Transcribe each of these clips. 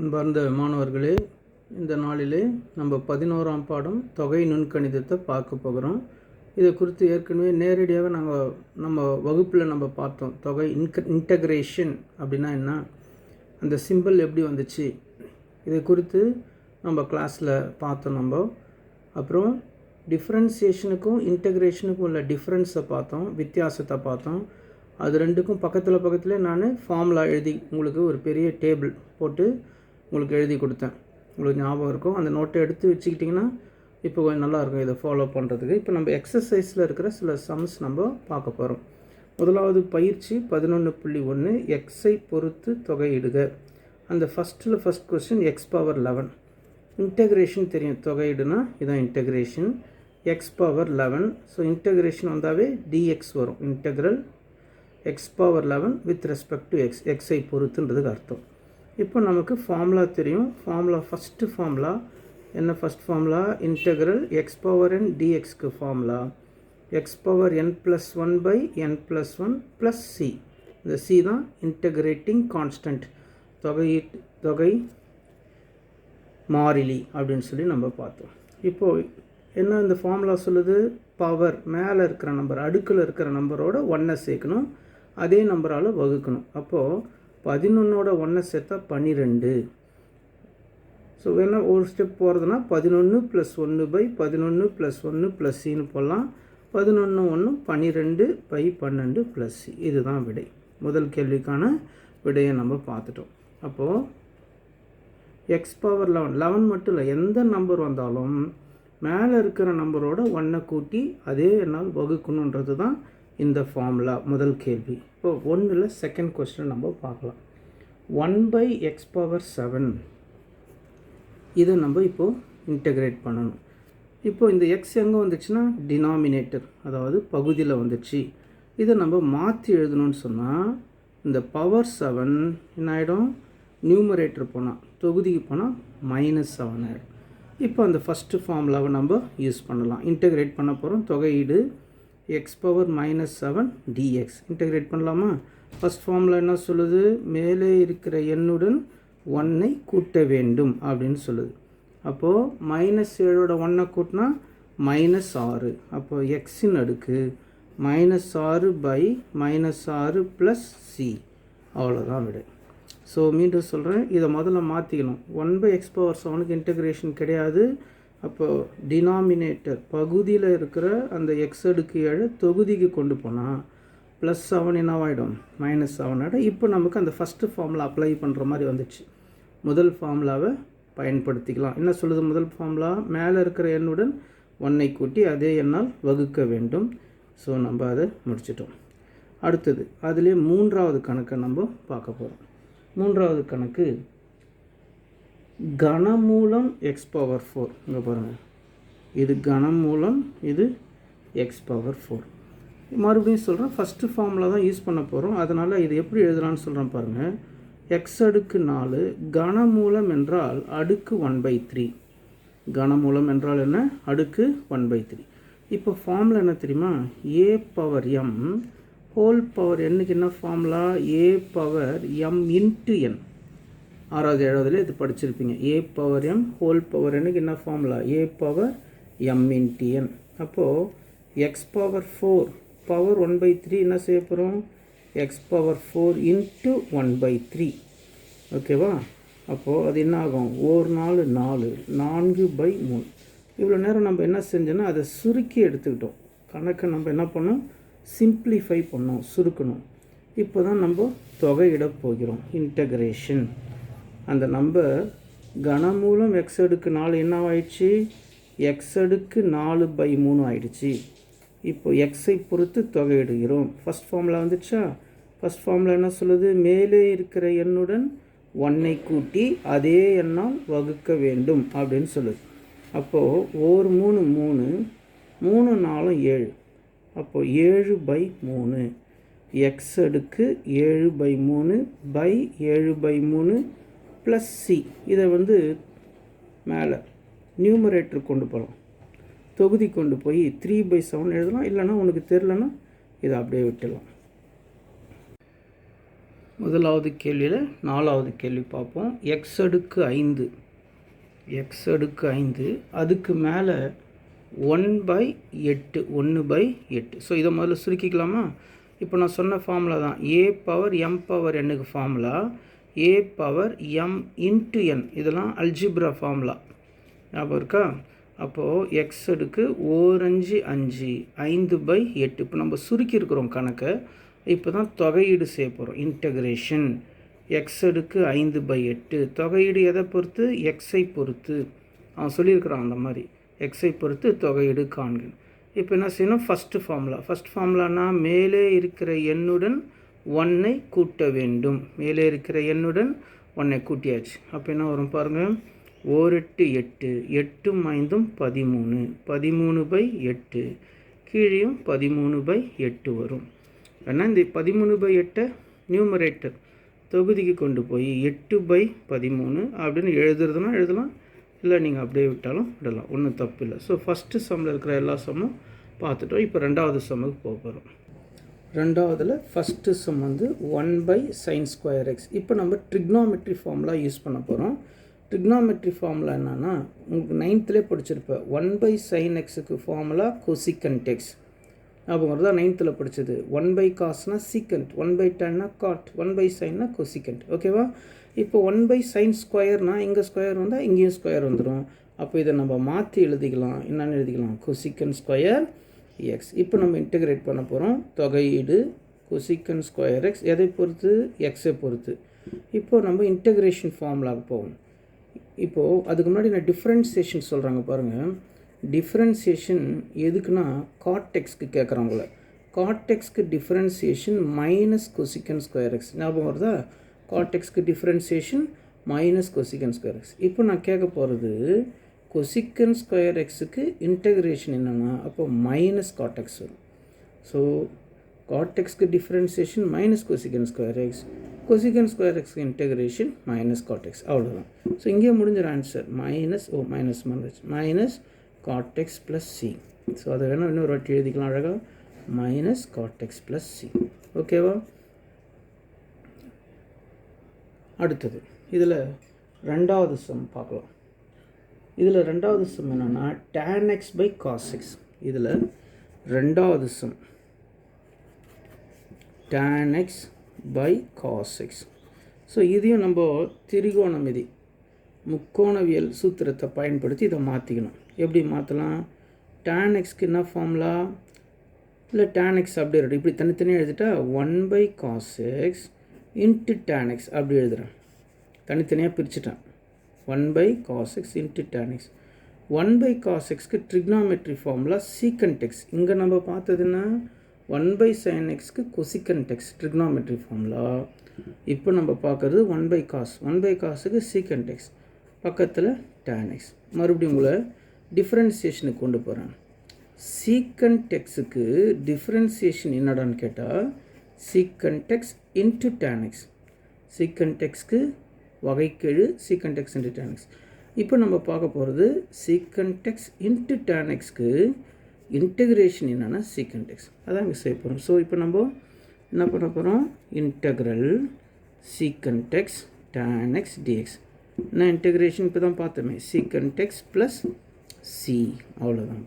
அன்பார்ந்த மாணவர்களே, இந்த நாளிலே நம்ம 11ஆம் பாடம் தொகை நுண்கணிதத்தை பார்க்க போகிறோம். இதை குறித்து ஏற்கனவே நேரடியாக நம்ம வகுப்பில் நம்ம பார்த்தோம். தொகை இன்டகிரேஷன் அப்படின்னா என்ன, அந்த சிம்பிள் எப்படி வந்துச்சு, இதை குறித்து நம்ம கிளாஸில் பார்த்தோம். அப்புறம் டிஃப்ரென்சியேஷனுக்கும் இன்டகிரேஷனுக்கும் உள்ள டிஃப்ரென்ஸை பார்த்தோம், வித்தியாசத்தை பார்த்தோம். அது ரெண்டுக்கும் பக்கத்தில் நான் ஃபார்முலா எழுதி உங்களுக்கு ஒரு பெரிய டேபிள் போட்டு உங்களுக்கு எழுதி கொடுத்தேன். உங்களுக்கு ஞாபகம் இருக்கும். அந்த நோட்டை எடுத்து வச்சுக்கிட்டிங்கன்னா இப்போ கொஞ்சம் நல்லாயிருக்கும் இதை ஃபாலோ பண்ணுறதுக்கு. இப்போ நம்ம எக்ஸசைஸில் இருக்கிற சில சம்ஸ் நம்ம பார்க்க போகிறோம். முதலாவது பயிற்சி 11.1 எக்ஸை பொறுத்து தொகையிடுக. அந்த first question x power 11. Integration தெரியும், தொகையிடுனா இதான் integration. X power 11. So integration வந்தாவே டிஎக்ஸ் வரும். Integral x power 11 with respect to x, எக்ஸை பொறுத்துன்றதுக்கு அர்த்தம். இப்போ நமக்கு ஃபார்முலா தெரியும். ஃபஸ்ட்டு ஃபார்முலா என்ன? First formula integral x power n டிஎக்ஸ்க்கு formula x power n + 1 / n + 1 + c. இந்த c தான் இன்டகிரேட்டிங் கான்ஸ்டன்ட், தொகை மாறிலி அப்படின்னு சொல்லி நம்ம பார்த்தோம். இப்போது என்ன இந்த ஃபார்முலா சொல்லுது? பவர் மேலே இருக்கிற நம்பர், அடுக்கில் இருக்கிற நம்பரோட 1 சேர்க்கணும், அதே நம்பரால் வகுக்கணும். அப்போது 11ஓட 1 சேர்த்தா 12. ஸோ வேணால் ஒரு ஸ்டெப் போகிறதுனா 11 + 1 / 11 + 1 + c போடலாம். 11 1 12 / 12 + c. இதுதான் விடை. முதல் கேள்விக்கான விடையை நம்ம பார்த்துட்டோம். அப்போது எக்ஸ் பவர் 11 மட்டும் இல்லை, எந்த நம்பர் வந்தாலும் மேலே இருக்கிற நம்பரோட 1 கூட்டி அதே என்னால் வகுக்கணுன்றது தான் இந்த ஃபார்முலா. முதல் கேள்வி. இப்போ 1ல் செகண்ட் கொஸ்டின் நம்ம பார்க்கலாம். 1/x பவர் 7 இதை நம்ம இப்போது இன்டகிரேட் பண்ணணும். இப்போது இந்த எக்ஸ் எங்கே வந்துச்சுன்னா டினாமினேட்டர், அதாவது பகுதியில் வந்துச்சு. இதை நம்ம மாற்றி எழுதணும்னு சொன்னால் இந்த பவர் 7 என்ன ஆகிடும்? நியூமரேட்டர் போனால், தொகுதிக்கு போனால் -7 ஆகிடும். இப்போ அந்த ஃபஸ்ட்டு ஃபார்முலாவை நம்ம யூஸ் பண்ணலாம். இன்டகிரேட் பண்ண போகிறோம். தொகையீடு எக்ஸ் பவர் -7 dx இன்டகிரேட் பண்ணலாமா? ஃபஸ்ட் ஃபார்முலா என்ன சொல்லுது? மேலே இருக்கிற எண்ணுடன் 1ஐ கூட்ட வேண்டும் அப்படின்னு சொல்லுது. அப்போது -7ஓட 1 கூட்டினா -6. அப்போது எக்ஸின் அடுக்கு -6 / -6 + c. அவ்வளோதான் விடை. ஸோ மீண்டும் சொல்கிறேன், இதை முதல்ல மாற்றிக்கணும். 1/x பவர் 7க்கு இன்டகிரேஷன் கிடையாது. அப்போது டினாமினேட்டர் பகுதியில் இருக்கிற அந்த எக்ஸ் அடுக்கு 7 தொகுதிக்கு கொண்டு போனால் +7 என்னவாயிடும்? -7 ஆகிடும். இப்போ நமக்கு அந்த ஃபஸ்ட்டு ஃபார்முலா அப்ளை பண்ணுற மாதிரி வந்துச்சு. முதல் ஃபார்முலாவை பயன்படுத்திக்கலாம். என்ன சொல்லுது முதல் ஃபார்முலா? மேலே இருக்கிற எண்ணுடன் 1ஐ கூட்டி அதே எண்ணால் வகுக்க வேண்டும். ஸோ நம்ம அதை முடிச்சிட்டோம். அடுத்தது அதுலேயே 3வது கணக்கை நம்ம பார்க்க போகிறோம். 3வது கணக்கு கனமூலம் எக்ஸ் பவர் 4. இங்கே பாருங்கள், இது கனமூலம், இது எக்ஸ் பவர் 4. மறுபடியும் சொல்கிறேன், ஃபஸ்ட்டு ஃபார்முலா தான் யூஸ் பண்ண போகிறோம். அதனால் இது எப்படி எழுதலான்னு சொல்கிறேன் பாருங்கள். எக்ஸ் அடுக்கு 4 கனமூலம் என்றால் அடுக்கு 1/3. கனமூலம் என்றால் என்ன? அடுக்கு 1/3. இப்போ ஃபார்முலா என்ன தெரியுமா? a power m whole power என்னுக்கு என்ன formula? a power m × n. 6வது 7வதுல இது படிச்சிருப்பீங்க. a power m whole power என்னுக்கு என்ன formula? a power m × n. அப்போது எக்ஸ் பவர் 4 பவர் 1/3 என்ன செய்ய போகிறோம்? X power 4 × 1/3. ஓகேவா? அப்போது அது என்ன ஆகும்? 1 4 4 4/3. இவ்வளோ நேரம் நம்ம என்ன செஞ்சோன்னா அதை சுருக்கி எடுத்துக்கிட்டோம். கணக்கை நம்ம என்ன பண்ணோம்? சிம்பிளிஃபை பண்ணோம், சுருக்கணும். இப்போ தான் நம்ம தொகையிட போகிறோம். இன்டகிரேஷன். அந்த நம்பர் கனமூலம் எக்ஸ் அடுக்கு 4 என்ன ஆயிடுச்சு? எக்ஸ் அடுக்கு 4/3 ஆயிடுச்சு. இப்போ எக்ஸை பொறுத்து தொகையிடுகிறோம். ஃபஸ்ட் ஃபார்முலா வந்துச்சா? ஃபஸ்ட் ஃபார்முலா என்ன சொல்லுது? மேலே இருக்கிற எண்ணுடன் 1ஐ கூட்டி அதே எண்ணால் வகுக்க வேண்டும் அப்படின்னு சொல்லுது. அப்போது 1 3 3 3 4 7. அப்போது 7/3 எக்ஸ் அடுக்கு 7/3 / 7/3 + c. இதை மேலே நியூமரேட்டர் கொண்டு போகலாம், தொகுதி கொண்டு போய் 3/7 எழுதலாம். இல்லைனா உனக்கு தெரிலனா இதை அப்படியே விட்டுடலாம். முதலாவது கேள்வியில் 4வது கேள்வி பார்ப்போம். எக்ஸ் அடுக்கு 5 அதுக்கு மேலே 1/8 1/8. ஸோ இதை முதல்ல சுருக்கிக்கலாமா? இப்போ நான் சொன்ன ஃபார்முலா தான் a பவர் m பவர் nக்கு formula a power m into n. இதெல்லாம் அல்ஜிப்ரா ஃபார்முலா ஞாபகம் இருக்கா? அப்போது எக்ஸ் அடுக்கு 5 5/8. இப்போ நம்ம சுருக்கியிருக்கிறோம் கணக்கை. இப்போ தான் தொகையீடு செய்ய போகிறோம். இன்டகிரேஷன் எக்ஸ் அடுக்கு 5/8. தொகையீடு எதை பொறுத்து? எக்ஸை பொறுத்து. அவன் சொல்லியிருக்கிறான் அந்த மாதிரி எக்ஸை பொறுத்து தொகையீடு காண்க. இப்போ என்ன செய்யணும்? ஃபஸ்ட்டு ஃபார்முலானா மேலே இருக்கிற எண்ணுடன் 1ஐ கூட்ட வேண்டும். மேலே இருக்கிற எண்ணுடன் 1ஐ கூட்டியாச்சு. அப்போ என்ன வரும் பாருங்கள், 8 8 8 5 13 13/8. கீழேயும் 13/8 வரும். ஏன்னா இந்த 13/8 நியூமரேட்டர் தொகுதிக்கு கொண்டு போய் 8/13 அப்படின்னு எழுதுறதுனா எழுதலாம், இல்லை நீங்கள் அப்படியே விட்டாலும் விடலாம், ஒன்றும் தப்பு இல்லை. ஸோ ஃபஸ்ட்டு சம்மில் இருக்கிற எல்லா சம்மும் பார்த்துட்டோம். இப்போ 2வது சம்முக்கு போக போகிறோம். 2வதில் ஃபஸ்ட்டு சம் 1/sin²x. இப்போ நம்ம ட்ரிக்னாமெட்ரி ஃபார்முலா யூஸ் பண்ண போகிறோம். ட்ரிக்னாமெட்ரி ஃபார்முலா என்னென்னா உங்களுக்கு 9th படிச்சிருப்பேன். 1/sin(x)க்கு ஃபார்முலா cosecant x. ஞாபகம் வருதா? 9th படித்தது. 1/cosனா secant, 1/tanனா cot, 1/sinனா cosecant. ஓகேவா? இப்போ 1/sin²னா இங்கே ஸ்கொயர் வந்தால் இங்கேயும் ஸ்கொயர் வந்துடும். அப்போ இதை நம்ம மாற்றி எழுதிக்கலாம். என்னென்னு எழுதிக்கலாம்? cosecant² x. இப்போ நம்ம இன்டகிரேட் பண்ண போகிறோம். தொகையீடு cosecant² x எதை பொறுத்து? எக்ஸை பொறுத்து. இப்போது நம்ம இன்டகிரேஷன் ஃபார்முலாவுக்கு போவோம். இப்போது அதுக்கு முன்னாடி நான் டிஃப்ரென்சியேஷன் சொல்கிறாங்க பாருங்கள். டிஃப்ரென்சியேஷன் எதுக்குன்னா காட்(x)க்கு கேட்குறாங்கள. காட்(x)க்கு டிஃப்ரென்சியேஷன் -cosecant² x. ஞாபகம் வருதா? காட்(x)க்கு டிஃப்ரென்சியேஷன் -cosecant²x. இப்போ நான் கேட்க போகிறது cosecant² x-க்கு இன்டகிரேஷன் என்னென்னா அப்போ -cot(x) வரும். ஸோ காட்(x)க்கு differentiation -cosecant² x, cosecant² x integration -cot(x). அவ்வளோதான். ஸோ இங்கே முடிஞ்சிடும் ஆன்சர். -cot(x) + c. ஸோ அதை வேணால் இன்னொரு வாட்டி எழுதிக்கலாம் அழகாக, -cot(x) + c. ஓகேவா? அடுத்தது இதில் 2வது சம் பார்க்கலாம். இதில் 2வது சம் என்னென்னா tan x/cos x. இதில் 2வது some tan x/cos x. So இதையும் நம்ம திரிகோணமிதி முக்கோணவியல் சூத்திரத்தை பயன்படுத்தி இதை மாற்றிக்கணும். எப்படி மாற்றலாம்? tan x-க்கு என்ன ஃபார்முலா? இல்லை tan x அப்படியே இருக்கும். இப்படி தனித்தனியாக எழுதிட்டா 1/cos x into tan x அப்படி எழுதுகிறேன். தனித்தனியாக பிரிச்சுட்டேன். 1/cos x into tan x. 1/cos x-க்கு ட்ரிக்னாமெட்ரி ஃபார்முலா secant x. இங்கே நம்ம பார்த்ததுன்னா 1/sin x-க்கு cosecant x ட்ரிக்னாமெட்ரி ஃபார்முலா. இப்போ நம்ம பார்க்குறது 1/cos. 1/cosக்கு secant x, பக்கத்தில் tan x. மறுபடியும் உங்களை டிஃப்ரென்சியேஷனுக்கு கொண்டு போகிறேன். secant x-க்கு டிஃப்ரென்சியேஷன் என்னடான்னு கேட்டால் secant x into tan x. secant x-க்கு வகைக்கெழு secant x into tan x. இப்போ நம்ம பார்க்க போகிறது secant x இன்ட்டு tan x-க்கு இன்டகிரேஷன் என்னென்னா secant x. அதான் இங்கே செய்ய போகிறோம். ஸோ இப்போ நம்ம என்ன பண்ண போகிறோம்? Integral secant x tan x dx. என்ன இன்டகிரேஷன் இப்போ தான் பார்த்தோமே, secant x + c. அவ்வளோதான்.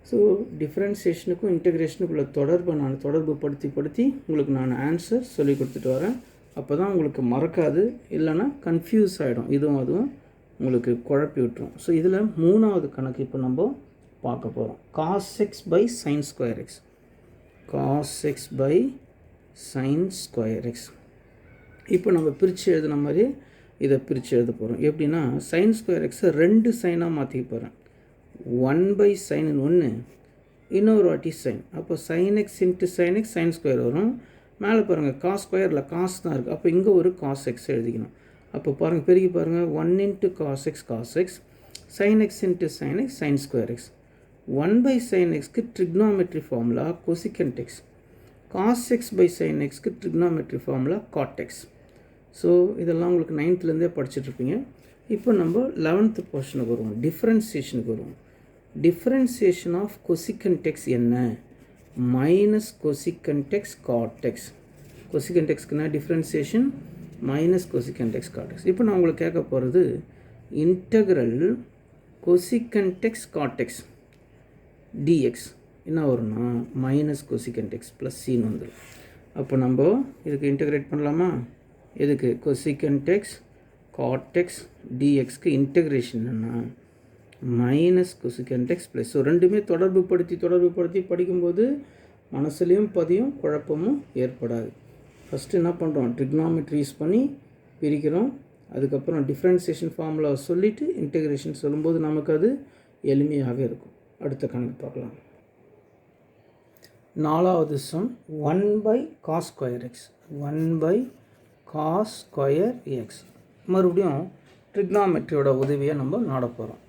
ஸோ டிஃப்ரென்சியேஷனுக்கும் இன்டகிரேஷனுக்குள்ள தொடர்பு படுத்தி உங்களுக்கு நான் ஆன்சர் சொல்லி கொடுத்துட்டு வரேன். அப்போ தான் உங்களுக்கு மறக்காது, இல்லைன்னா கன்ஃபியூஸ் ஆகிடும். இதுவும் அதுவும் உங்களுக்கு குழப்பி விட்டுரும். ஸோ இதில் 3வது கணக்கு இப்போ நம்ம பார்க்க போகிறோம். cos x/sin²x. cos x/sin²x. இப்போ நம்ம பிரித்து எழுதுன மாதிரி இதை பிரித்து எழுத போகிறோம். எப்படின்னா sin²x-ஐ 2 சைனாக மாற்றிக்க போகிறேன். 1/sin ஒன்று, இன்னொரு வாட்டி sin. அப்போ sin x into sin x sin² வரும். மேலே பாருங்கள் cos²ல காஸ் தான் இருக்குது. அப்போ இங்கே ஒரு cos x எழுதிக்கணும். அப்போ பாருங்கள், பெருகி பாருங்கள். 1 × cos x cos x, sin x into sin x sin² x. 1/sin x-க்கு trigonometry formula cosecant x. cos x/sin x-க்கு trigonometry formula cot x. So இதெல்லாம் உங்களுக்கு 9th படிச்சுட்ருப்பீங்க. இப்போ நம்ம 11th போர்ஷனுக்கு வருவோம். டிஃப்ரென்சியேஷனுக்கு வருவோம். டிஃப்ரென்சியேஷன் ஆஃப் cosecant x என்ன? -cosecant x cot x. Cosecant எக்ஸ்க்குனா differentiation minus cosecant x cot x. இப்போ நான் உங்களுக்கு கேட்க போகிறது integral cosecant x cot x dx என்ன வரும்னா மைனஸ் கொசிகண்ட் எக்ஸ் ப்ளஸ் சின்னு வந்துடும். அப்போ நம்ம இதுக்கு இன்டெகிரேட் பண்ணலாமா? இதுக்கு கொசிகண்ட் எக்ஸ் காட் எக்ஸ் டிஎக்ஸ்க்கு இன்டெகிரேஷன் என்னென்னா minus cosecant x plus. So ரெண்டுமே தொடர்பு படுத்தி படிக்கும்போது மனசுலேயும் பதியும் குழப்பமும் ஏற்படாது. ஃபஸ்ட்டு என்ன பண்ணுறோம், ட்ரிக்னாமெட்ரி யூஸ் பண்ணி பிரிக்கிறோம். அதுக்கப்புறம் டிஃப்ரென்சியேஷன் ஃபார்முலாவை சொல்லிவிட்டு இன்டெகிரேஷன் சொல்லும்போது நமக்கு அது எளிமையாக இருக்கும். அடுத்த கணக்கு பார்க்கலாம். 4வது sum 1/cos square x 1/cos square x. மறுபடியும் ட்ரிக்னாமெட்ரியோட உதவியை நம்ம நாட போகிறோம்.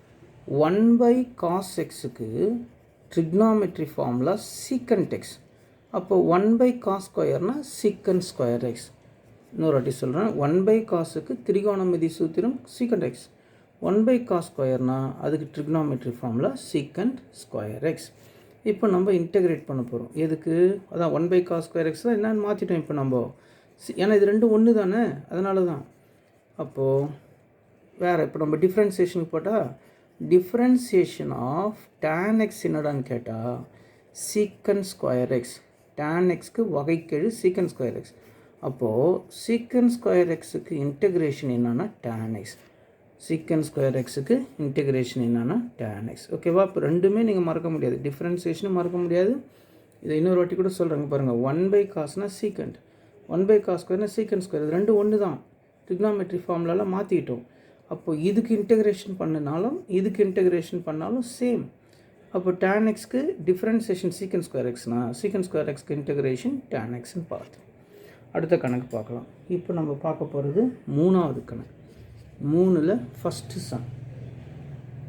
1/cos எக்ஸுக்கு ட்ரிக்னாமெட்ரி ஃபார்முலா சீக்கண்ட் எக்ஸ். அப்போ 1/cos ஸ்கொயர்னால் சீக்கண்ட் ஸ்கொயர் எக்ஸ். இன்னொரு வாட்டி சொல்கிறேன், 1/cosக்கு திரிகோணமிதி சூத்திரம் சீக்கண்ட் எக்ஸ். 1/cos ஸ்கொயர்னால் அதுக்கு trigonometry formula secant square X. இப்போ நம்ம இன்டெகிரேட் பண்ண போகிறோம். எதுக்கு? அதான் 1/cos ஸ்கொயர் எக்ஸ் தான் என்னன்னு மாற்றிட்டோம் இப்போ நம்ம. ஏன்னா இது ரெண்டும் ஒன்று தானே, அதனால தான். அப்போது வேறு இப்போ நம்ம டிஃப்ரென்சியேஷனுக்கு போட்டால் டிஃப்ரென்சியேஷன் ஆஃப் tan எக்ஸ் என்னடான்னு கேட்டால் சீக்கண்ட் ஸ்கொயர் எக்ஸ். tan எக்ஸ்க்கு வகைக்கெழு சீக்கண்ட் ஸ்கொயர் எக்ஸ். அப்போது சீக்கண்ட் ஸ்கொயர் எக்ஸுக்கு இன்டெகிரேஷன் என்னென்னா tan எக்ஸ். சீக்கண்ட் ஸ்கொயர் எக்ஸுக்கு இன்டெகிரேஷன் என்னென்னா tan எக்ஸ். ஓகேவா? இப்போ ரெண்டுமே நீங்கள் மறக்க முடியாது, டிஃப்ரென்சியேஷனும் மறக்க முடியாது. இதை இன்னொரு வாட்டி கூட சொல்கிறாங்க பாருங்கள். 1/cosனா சீக்கண்ட், 1/cos ஸ்கொயர்னா சீக்கண்ட் ஸ்கொயர். இது ரெண்டும் ஒன்று தான். ட்ரிக்னாமெட்ரி ஃபார்முலாலாம் மாற்றிட்டோம். அப்போது இதுக்கு இன்டெகிரேஷன் பண்ணினாலும் இதுக்கு இன்டெகிரேஷன் பண்ணாலும் சேம். அப்போ tan எக்ஸ்க்கு டிஃப்ரென்சியேஷன் சீக்கண்ட் ஸ்கொயர் எக்ஸ்னா சீக்கண்ட் ஸ்கொயர் எக்ஸ்க்கு இன்டெகிரேஷன் tan எக்ஸ்ன்னு பார்த்தோம். அடுத்த கணக்கு பார்க்கலாம். இப்போ நம்ம பார்க்க போகிறது 3வது கணக்கு. 3ல் ஃபஸ்ட்டு சம்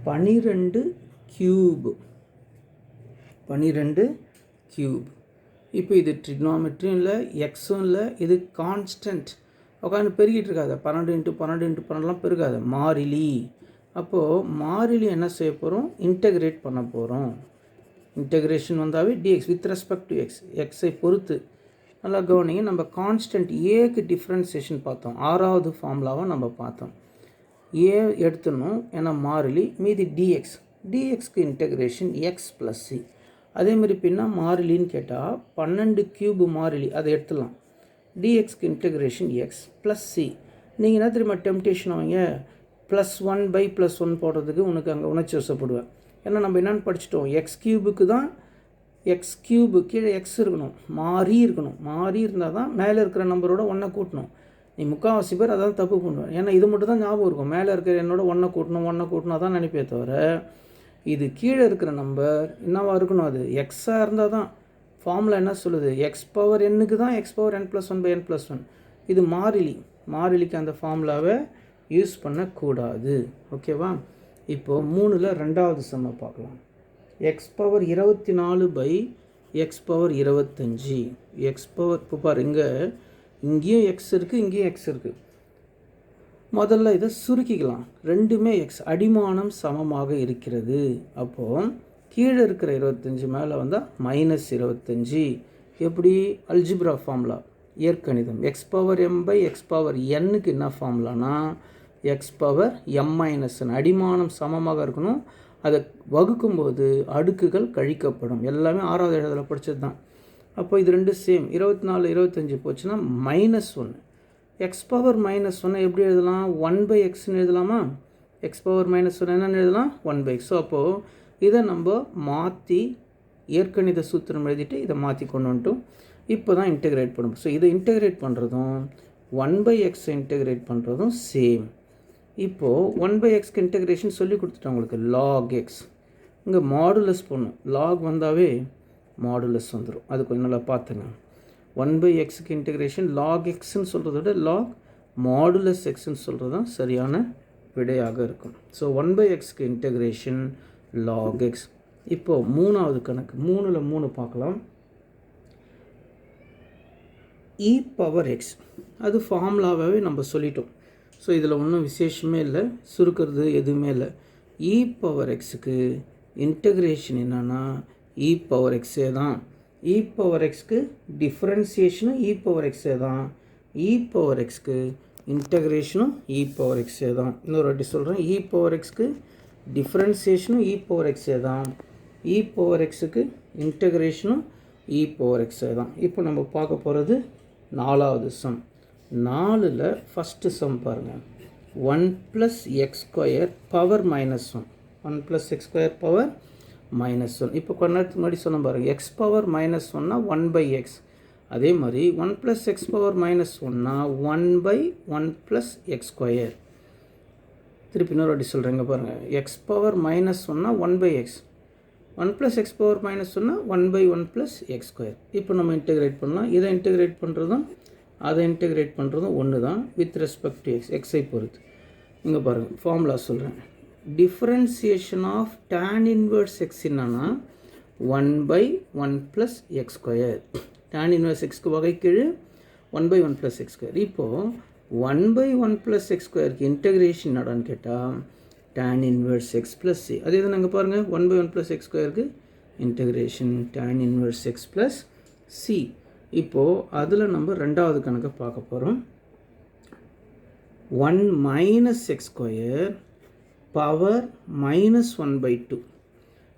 12 கியூப். 12 கியூப். இப்போ இது ட்ரிக்னாமெட்ரியும் இல்லை, எக்ஸும் இல்லை, இது கான்ஸ்டன்ட். உட்காந்து பெருகிட்டு இருக்காது. 12 × 12 × 12லாம் பெருகாது, மாறிலி. அப்போது மாறிலி என்ன செய்ய போகிறோம், இன்டெகிரேட் பண்ண போகிறோம். இன்டெகிரேஷன் வந்தாவே dx with respect to x, எக்ஸை பொறுத்து. நல்லா கவனிங்க, நம்ம கான்ஸ்டன்ட் ஏக்கு டிஃப்ரென்சியேஷன் பார்த்தோம். 6வது ஃபார்முலாவை நம்ம பார்த்தோம். ஏ எடுத்துடணும், ஏன்னா மாறிலி. மீதி டிஎக்ஸ், டிஎக்ஸ்க்கு இன்டெகிரேஷன் எக்ஸ் ப்ளஸ் சி. அதேமாதிரி பின்னா மாறிலின்னு கேட்டால் 12 கியூப் மாறிலி, அதை எடுத்துடலாம். டிஎக்ஸ்க்கு இன்டெகிரேஷன் எக்ஸ் ப்ளஸ் சி. நீங்கள் என்ன தெரியுமா டெம்டேஷன் ஆவீங்க, +1/+1 போடுறதுக்கு உனக்கு அங்கே உணர்ச்சி வசப்படுவேன். ஏன்னா நம்ம என்னென்னு படிச்சிட்டோம், எக்ஸ் கியூபுக்கு தான் எக்ஸ் கியூபு கீழே எக்ஸ் இருக்கணும், மாறி இருக்கணும். மாறி இருந்தால் தான் மேலே இருக்கிற நம்பரோட 1 கூட்டணும். நீ முக்கால்வாசி பேர் அதான் தப்பு பண்ணுவேன். ஏன்னா இது மட்டும் தான் ஞாபகம் இருக்கும், மேலே இருக்கிற என்னோட 1 கூட்டணும் தான் நினைப்பே தவிர இது கீழே இருக்கிற நம்பர் என்னவா இருக்கணும், அது எக்ஸாக இருந்தால் தான். ஃபார்முலா என்ன சொல்லுது, x⁻n தான் x⁻n+1/n+1. இது மாறிலி, மாறிலிக்கு அந்த ஃபார்முலாவை யூஸ் பண்ணக்கூடாது. ஓகேவா? இப்போது 3ல் 2வது சம்மை பார்க்கலாம். x⁻24/x⁻25. இப்போ பாருங்க, இங்கேயும் எக்ஸ் இருக்குது, இங்கேயும் எக்ஸ் இருக்குது. முதல்ல இதை சுருக்கிக்கலாம். ரெண்டுமே எக்ஸ், அடிமானம் சமமாக இருக்கிறது. அப்போது கீழே இருக்கிற 25 மேலே வந்தால் -25. எப்படி? அல்ஜிப்ரா ஃபார்முலா, இயற்கணிதம். x⁻m/x⁻nக்கு என்ன ஃபார்முலானா x⁻m−n. அடிமானம் சமமாக இருக்கணும். அதை வகுக்கும்போது அடுக்குகள் கழிக்கப்படும். எல்லாமே 6வது இடத்துல படித்தது தான். அப்போ இது ரெண்டு சேம். 24 25 போச்சுன்னா -1. x⁻−1 எப்படி எழுதலாம், 1/xன்னு எழுதலாமா? x⁻−1 என்னென்னு எழுதலாம், 1/x. ஸோ அப்போது இதை நம்ம மாற்றி இயற்கணித சூத்திரம் எழுதிட்டு இதை மாற்றி கொண்டு வந்துட்டோம். இப்போ தான் இன்டெகிரேட் பண்ணுவோம். ஸோ இதை இன்டெகிரேட் பண்ணுறதும் 1/x இன்டெகிரேட் பண்ணுறதும் சேம். இப்போது 1/xக்கு இன்டெகிரேஷன் சொல்லி கொடுத்துட்டேன் உங்களுக்கு. log x இங்கே மாடுலஸ் பண்ணும். log வந்தாவே மாடுலஸ் வந்துடும். அது கொஞ்சம் நல்லா பார்த்துங்க. 1/xக்கு இன்டெகிரேஷன் log xன்னு சொல்கிறத விட log மாடுலஸ் xன்னு சொல்கிறது தான் சரியான விடையாக இருக்கும். ஸோ 1/xக்கு இன்டெகிரேஷன் log x. இப்போது 3வது கணக்கு. 3ல் 3 பார்க்கலாம். e⁻x அது ஃபார்முலாவே நம்ம சொல்லிட்டோம். ஸோ இதில் ஒன்றும் விசேஷமே இல்லை, சுருக்கிறது எதுவுமே இல்லை. e⁻xக்கு இன்டெகிரேஷன் என்னென்னா e⁻xே தான். இ பவர் எக்ஸ்க்கு டிஃப்ரென்சியேஷனும் இ பவர் எக்ஸே தான், இ பவர் எக்ஸ்க்கு இன்டகிரேஷனும் இ பவர் எக்ஸே தான். இன்னொரு வாட்டி சொல்கிறேன், இ பவர் எக்ஸ்க்கு டிஃப்ரென்சியேஷனும் இ பவர் எக்ஸே தான், இ பவர் எக்ஸுக்கு இன்டகிரேஷனும் இ பவர் எக்ஸே தான். இப்போ நம்ம பார்க்க போகிறது 4வது சம். 4ல் ஃபஸ்ட்டு சம் பாருங்கள், 1 + x² பவர் -1, 1 + x² பவர் -1. இப்போ கொஞ்ச நேரத்துக்கு முன்னாடி சொன்ன பாருங்கள், x பவர் -1னா 1/x. அதே மாதிரி 1 + x பவர் -1னா 1/1 + x². திருப்பி இன்னொரு வாட்டி சொல்கிறேங்க பாருங்கள், x பவர் -1னா 1/x, 1 + x பவர் -1னா 1/1 + x². இப்போ நம்ம இன்டெகிரேட் பண்ணலாம். இதை இன்டெகிரேட் பண்ணுறதும் அதை இன்டெகிரேட் பண்ணுறதும் ஒன்று தான் வித் ரெஸ்பெக்ட் டு எக்ஸ், எக்ஸை பொறுத்து. இங்கே பாருங்கள், ஃபார்முலா சொல்கிறேன். Differentiation of tan inverse x என்னன்னா 1/1 + x². tan இன்வெர்ஸ் எக்ஸ்க்கு வகைக்கீழ் 1/1 + x². இப்போது 1/1 + x²க்கு இன்டெகிரேஷன் என்னடான்னு கேட்டால் tan இன்வெர்ஸ் x + c. அதே தான் நாங்கள் பாருங்கள், 1/1 + x²க்கு integration tan inverse x + c. இப்போது அதில் நம்ம ரெண்டாவது கணக்கை பார்க்க போகிறோம். 1 - x² பவர் -1/2.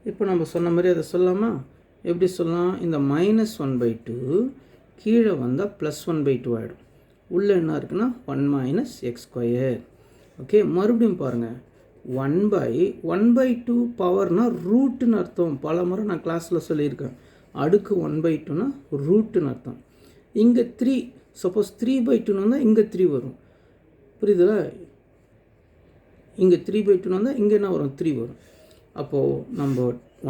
இப்போ நம்ம சொன்ன மாதிரி அதை சொல்லலாமா? எப்படி சொல்லலாம்? இந்த -1/2 கீழே வந்தால் +1/2 ஆகிடும். உள்ளே என்ன இருக்குன்னா 1 - x². ஓகே, மறுபடியும் பாருங்கள், 1/2 பவர்னால் ரூட்டுன்னு அர்த்தம். பல முறை நான் கிளாஸில் சொல்லியிருக்கேன். அடுக்கு 1/2னா ரூட்டுன்னு அர்த்தம். இங்கே 3, சப்போஸ் 3/2ன்னு வந்தால் இங்கே 3 வரும். புரியுதுங்களா? இங்கே 3/2ன்னு வந்தால் இங்கே என்ன வரும்? 3 வரும். அப்போது நம்ம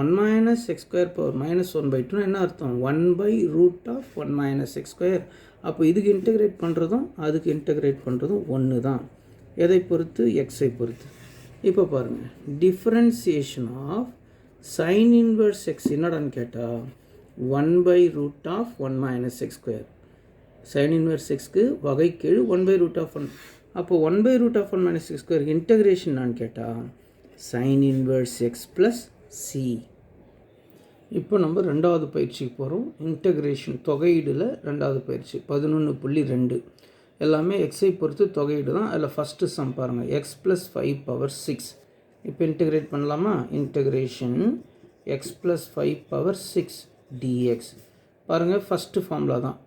1 - x² பவர் -1/2னா என்ன அர்த்தம்? 1/√1 - x². அப்போ இதுக்கு இன்டெகிரேட் பண்ணுறதும் அதுக்கு இன்டெகிரேட் பண்ணுறதும் ஒன்று தான். எதை பொறுத்து? எக்ஸை பொறுத்து. இப்போ பாருங்கள், differentiation of sine inverse x என்னடான்னு கேட்டால் 1/√1 - x². சைன் இன்வெர்ஸ் எக்ஸ்க்கு வகைக்கீழ் 1/√1. அப்போ 1/√1 - x² இன்டகிரேஷன் நான் கேட்டால் சைன் இன்வெர்ஸ் எக்ஸ் + c. இப்போ நம்ம ரெண்டாவது பயிற்சிக்கு போகிறோம். இன்டகிரேஷன் தொகையீடில் ரெண்டாவது பயிற்சி 11.2. எல்லாமே எக்ஸை பொறுத்து தொகையீடு தான். அதில் ஃபஸ்ட்டு சம் பாருங்கள், x + 5 பவர் 6. இப்போ இன்டெகிரேட் பண்ணலாமா? Integration x + 5 power 6 dx. பாருங்கள், ஃபஸ்ட்டு ஃபார்முலா தான்.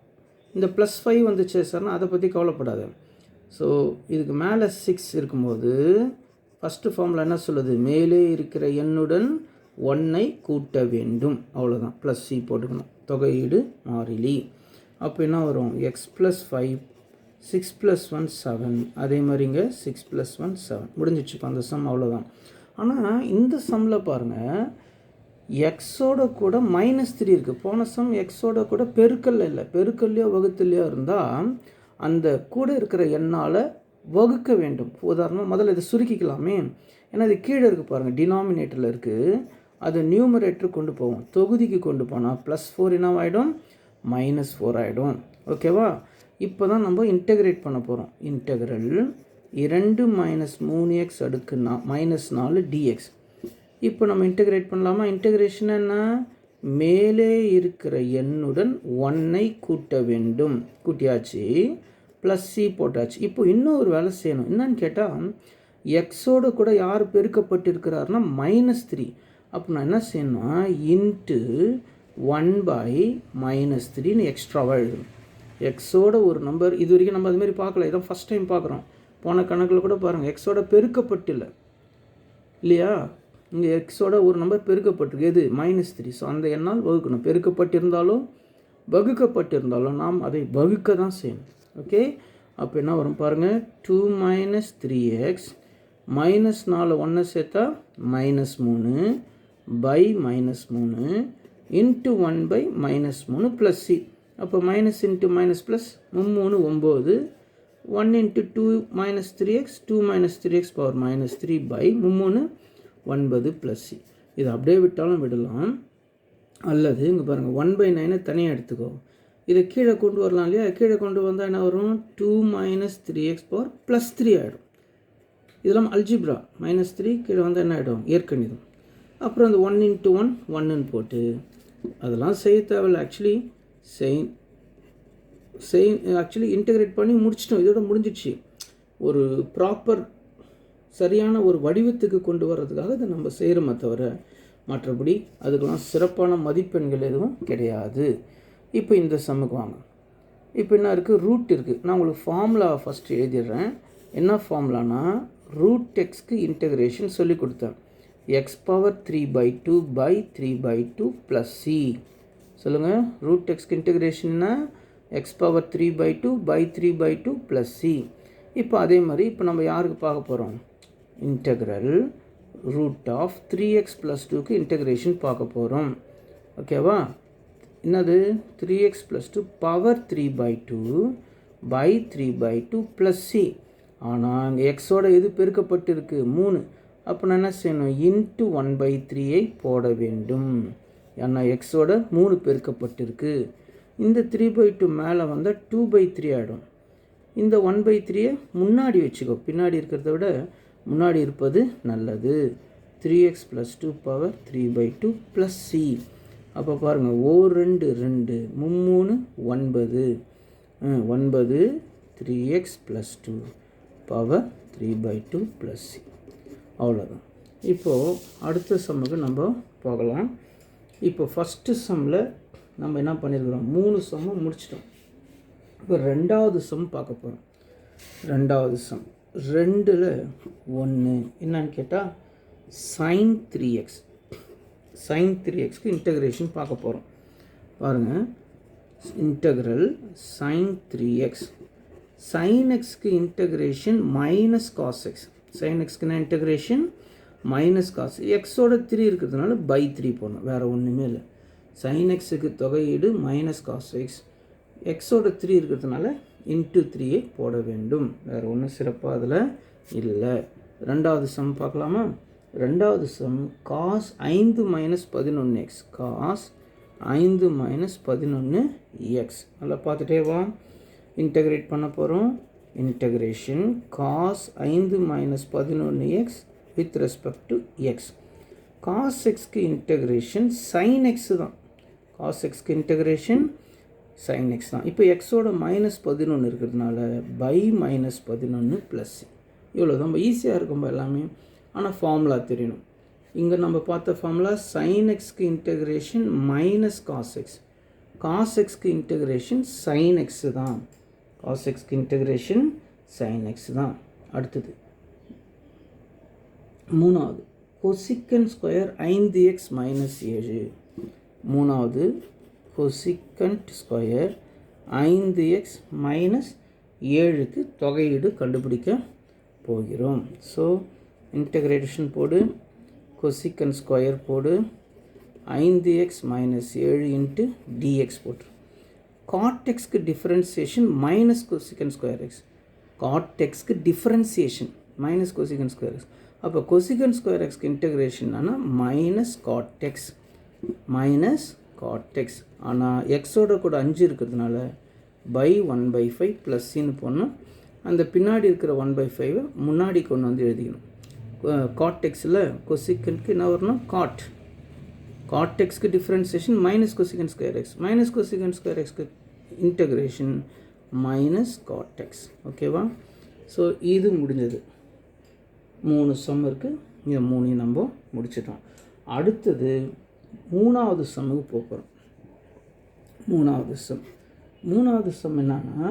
இந்த +5 வந்துச்சு சார்னா அதை பற்றி கவலைப்படாது. ஸோ இதுக்கு மேலே 6 இருக்கும்போது ஃபஸ்ட்டு ஃபார்முலா என்ன சொல்லுது? மேலே இருக்கிற எண்ணுடன் 1ஐ கூட்ட வேண்டும். அவ்வளோதான், +c போட்டுக்கணும். தொகையீடு மாறிலி. அப்போ என்ன வரும்? x + 5, 6 + 1 7. அதே மாதிரிங்க 6 + 1 7. முடிஞ்சிச்சுப்பா அந்த சம், அவ்வளோதான். ஆனால் இந்த சம்மில் பாருங்கள், எக்ஸோட கூட -3 இருக்குது. போன சம் எக்ஸோட கூட பெருக்கல்ல இல்லை, பெருக்கல்லையோ வகுத்துலையோ இருந்தால் அந்த கூட இருக்கிற எண்ணால் வகுக்க வேண்டும். உதாரணமாக முதல்ல இதை சுருக்கிக்கலாமே. ஏன்னா இது கீழே இருக்குது பாருங்கள், டினாமினேட்டரில் இருக்குது. அது நியூமரேட்டர் கொண்டு போவோம். தொகுதிக்கு கொண்டு போனால் +4 என்னவாயிடும்? -4 ஆகிடும். ஓகேவா? இப்போ தான் நம்ம இன்டெகிரேட் பண்ண போகிறோம். இன்டெக்ரல் 2 - 3x அடுக்கு -4 dx. இப்போ நம்ம இன்டெகிரேட் பண்ணலாமா? இன்டெகிரேஷன் என்ன? மேலே இருக்கிற எண்ணுடன் 1ஐ கூட்ட வேண்டும். கூட்டியாச்சு, +c போட்டாச்சு. இப்போ இன்னும் ஒரு வேலை செய்யணும். என்னன்னு கேட்டால், எக்ஸோடு கூட யார் பெருக்கப்பட்டிருக்கிறாருன்னா -3. அப்போ நான் என்ன செய்யணும்னா இன்ட்டு 1/-3ன்னு எக்ஸ்ட்ராவாக எழுதணும். எக்ஸோட ஒரு நம்பர் இது வரைக்கும் நம்ம அதுமாரி பார்க்கல, இதான் ஃபஸ்ட் டைம் பார்க்குறோம். போன கணக்கில் கூட பாருங்கள், எக்ஸோட பெருக்கப்பட்டில்லை இல்லையா? இங்கே எக்ஸோட ஒரு நம்பர் பெருக்கப்பட்டிருக்கு. எது? -3. ஸோ அந்த எண்ணால் வகுக்கணும். பெருக்கப்பட்டிருந்தாலும் வகுக்கப்பட்டிருந்தாலும் நாம் அதை வகுக்க தான் செய்யணும். ஓகே, அப்போ என்ன வரும் பாருங்கள், 2 - 3x -4 1 சேர்த்தா -3 /-3 இன்ட்டு 1/-3 +c. அப்போ minus into minus plus 3 9. 1 into 2 - 3x 2 - 3x power -3/3 9 +c. இது அப்படியே விட்டாலும் விடலாம். அல்லது இங்கே பாருங்கள் 1/9 தனியாக எடுத்துக்கோ. இதை கீழே கொண்டு வரலாம் இல்லையா? கீழே கொண்டு வந்தால் என்ன வரும்? 2 - 3x பவர் +3 ஆகிடும். இதெல்லாம் அல்ஜிப்ரா. -3 கீழே வந்தால் என்ன ஆகிடும்? இயற்கணிதம். அப்புறம் அந்த 1 இன்ட்டு 1 1ன்னு போட்டு அதெல்லாம் செய்ய தேவையில்லை. ஆக்சுவலி இன்டகிரேட் பண்ணி முடிச்சிட்டோம். இதோட முடிஞ்சிடுச்சு. ஒரு ப்ராப்பர் சரியான ஒரு வடிவத்துக்கு கொண்டு வர்றதுக்காக இதை நம்ம செய்கிறோமே தவிர மற்றபடி அதுக்கெல்லாம் சிறப்பான மதிப்பெண்கள் எதுவும் கிடையாது. இப்போ இந்த சம்முக்கு வாங்க. இப்போ என்ன இருக்குது, ரூட் இருக்குது. நான் உங்களுக்கு ஃபார்முலா ஃபஸ்ட்டு எழுதிடுறேன். என்ன ஃபார்முலானா ரூட் எக்ஸ்க்கு இன்டகிரேஷன் சொல்லி கொடுத்தேன். x⁴2 by 3/2 + c. சொல்லுங்கள், ரூட் எக்ஸ்க்கு இன்டகிரேஷன்னா x⁴3/2 by 3/2 + c. இப்போ அதே மாதிரி இப்போ நம்ம யாருக்கு பார்க்க போகிறோம், இன்டகிரல் ரூட் ஆஃப் 3x + 2க்கு இன்டகிரேஷன் பார்க்க போகிறோம். ஓகேவா? என்னது 3x + 2 பவர் 3/2 by 3/2 + c. ஆனால் அங்கே எக்ஸோட எது பெருக்கப்பட்டிருக்கு, 3. அப்போ நான் என்ன செய்யணும், இன்ட்டு 1/3 போட வேண்டும். ஏன்னா எக்ஸோட 3 பெருக்கப்பட்டிருக்கு. இந்த 3/2 மேலே வந்தால் 2/3 ஆகிடும். இந்த 1/3 முன்னாடி வச்சுக்கோ, பின்னாடி இருக்கிறத விட முன்னாடி இருப்பது நல்லது. 3x + 2 power 3/2 + c. அப்போ பாருங்கள், 2 2 3 9 9 3x + 2 பவர் 3/2 + c. அவ்வளோதான். இப்போது அடுத்த சம்முக்கு நம்ம போகலாம். இப்போ ஃபஸ்ட்டு சம்மில் நம்ம என்ன பண்ணியிருக்கிறோம், 3 சம்மும் முடிச்சிட்டோம். இப்போ ரெண்டாவது சம் பார்க்க போகிறோம். ரெண்டாவது சம் 2ல் 1 என்னன்னு கேட்டால் sin 3x. sin 3xக்கு இன்டகிரேஷன் பார்க்க போகிறோம். பாருங்கள், இன்டகிரல் sin 3x. sin xக்கு integration minus cos x. sin xக்குன்னா இன்டகிரேஷன் மைனஸ் காஸ். எக்ஸோட 3 இருக்கிறதுனால பை 3 போடணும், வேறு ஒன்றுமே இல்லை. sin xக்கு தொகையீடு மைனஸ் காஸ் எக்ஸ், எக்ஸோட 3 இருக்கிறதுனால இன்ட்டு 3 போட வேண்டும். வேறு ஒன்றும் சிறப்பாக அதில் இல்லை. ரெண்டாவது சம் பார்க்கலாமா? ரெண்டாவது some cos 5 - 11x. cos 5 - 11x. நல்லா பார்த்துட்டே வா. இன்டகிரேட் பண்ண போகிறோம். Integration cos 5 - 11x with respect to x. cos xக்கு இன்டகிரேஷன் sin x தான். cos xக்கு இன்டகிரேஷன் sin x தான். இப்போ எக்ஸோட -11 இருக்கிறதுனால பை -11 + c. இவ்வளோ தான். ஈஸியாக இருக்கும் எல்லாமே. ஆனால் ஃபார்முலா தெரியணும். இங்கே நம்ம பார்த்த ஃபார்முலா sin xக்கு integration minus cos x. cos xக்கு இன்டகிரேஷன் sin x தான். cos xக்கு இன்டகிரேஷன் sin x தான். அடுத்தது மூணாவது cosecant ஸ்கொயர் 5x - 7. மூணாவது cosecant ஸ்கொயர் 5x - 7க்கு தொகையீடு கண்டுபிடிக்க போகிறோம். ஸோ இன்டகிரேஷன் போடு, cosecant ஸ்கொயர் போடு, 5x - 7 இன்ட்டு dx போட்டு. cot xக்கு differentiation minus cosecant square x. cot xக்கு differentiation minus cosecant square x. அப்போ cosecant ஸ்கொயர் xக்கு இன்டகிரேஷன் ஆனால் minus cot x. Minus cot x. ஆனால் எக்ஸோட கூட 5 இருக்கிறதுனால பை 1/5 + cன்னு போடணும். அந்த பின்னாடி இருக்கிற 1/5 முன்னாடி கொண்டு வந்து எழுதிக்கணும். cot xயில் cosecantக்கு என்ன வரணும், cot. cot xக்கு differentiation minus cosecant square x. Minus cosecant square xக்கு இன்டகிரேஷன் மைனஸ் cot x. ஓகேவா? ஸோ இது முடிஞ்சது. 3 சம் இருக்குது. இந்த 3 நம்ம முடிச்சிட்டோம். அடுத்தது மூணாவது சம்முக்கு போகிறோம். மூணாவது சம் என்னன்னா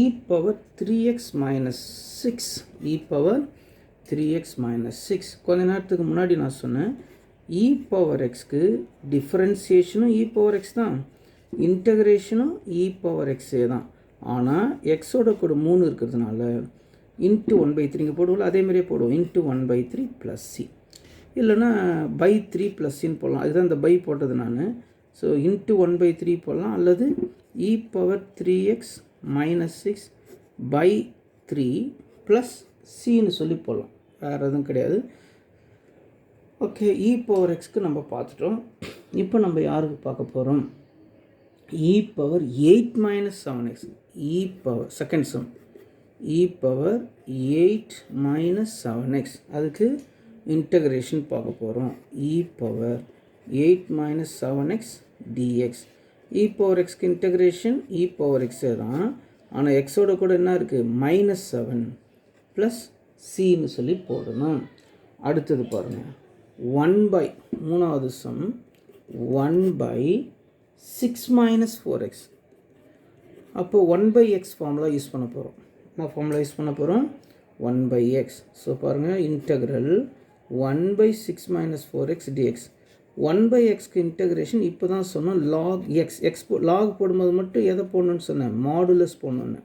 e⁻3x - 6. e⁻3x - 6. கொஞ்ச நேரத்துக்கு முன்னாடி நான் சொன்னேன் e⁻xக்கு டிஃப்ரென்சியேஷனும் e⁻x தான், இன்டகிரேஷனும் e⁻xே தான். ஆனால் எக்ஸோட கூட 3 இருக்கிறதுனால இன்ட்டு 1/3 இங்கே போடுவோம், அதேமாதிரியே போடுவோம். Into 1/3 + c. இல்லைன்னா பை 3 + cன்னு போடலாம். அதுதான் இந்த பை போட்டது நான். ஸோ இன்ட்டு 1/3 போடலாம், அல்லது e⁻3x - 6 by 3 + cன்னு சொல்லி போடலாம். வேறு எதுவும் கிடையாது. ஓகே, e⁻xக்கு நம்ம பார்த்துட்டோம். இப்போ நம்ம யாருக்கு பார்க்க போகிறோம், e⁻8 - 7x. Second sum e⁻8 - 7x. அதுக்கு இன்டகிரேஷன் பார்க்க போகிறோம். e⁻8 8 minus 7x dx. e power xக்கு இன்டகிரேஷன் e power x தான். ஆனால் எக்ஸோட கூட என்ன இருக்குது -7 ப்ளஸ் சின்னு சொல்லி போடணும். அடுத்தது பாருங்கள் 1 மூணாவது சம் 1/6 minus 4x. அப்போ 1/x ஃபார்முலா யூஸ் பண்ண போகிறோம். என்ன ஃபார்முலா யூஸ் பண்ண போகிறோம் 1/x. ஸோ பாருங்கள் இன்டகிரல் 1/6 minus 4x dx. 1/xக்கு இன்டகிரேஷன் இப்போ தான் சொன்னோம் log x. லாக் போடும்போது மட்டும் எதை போடணுன்னு சொன்னேன் மாடுலஸ் போடணுன்னு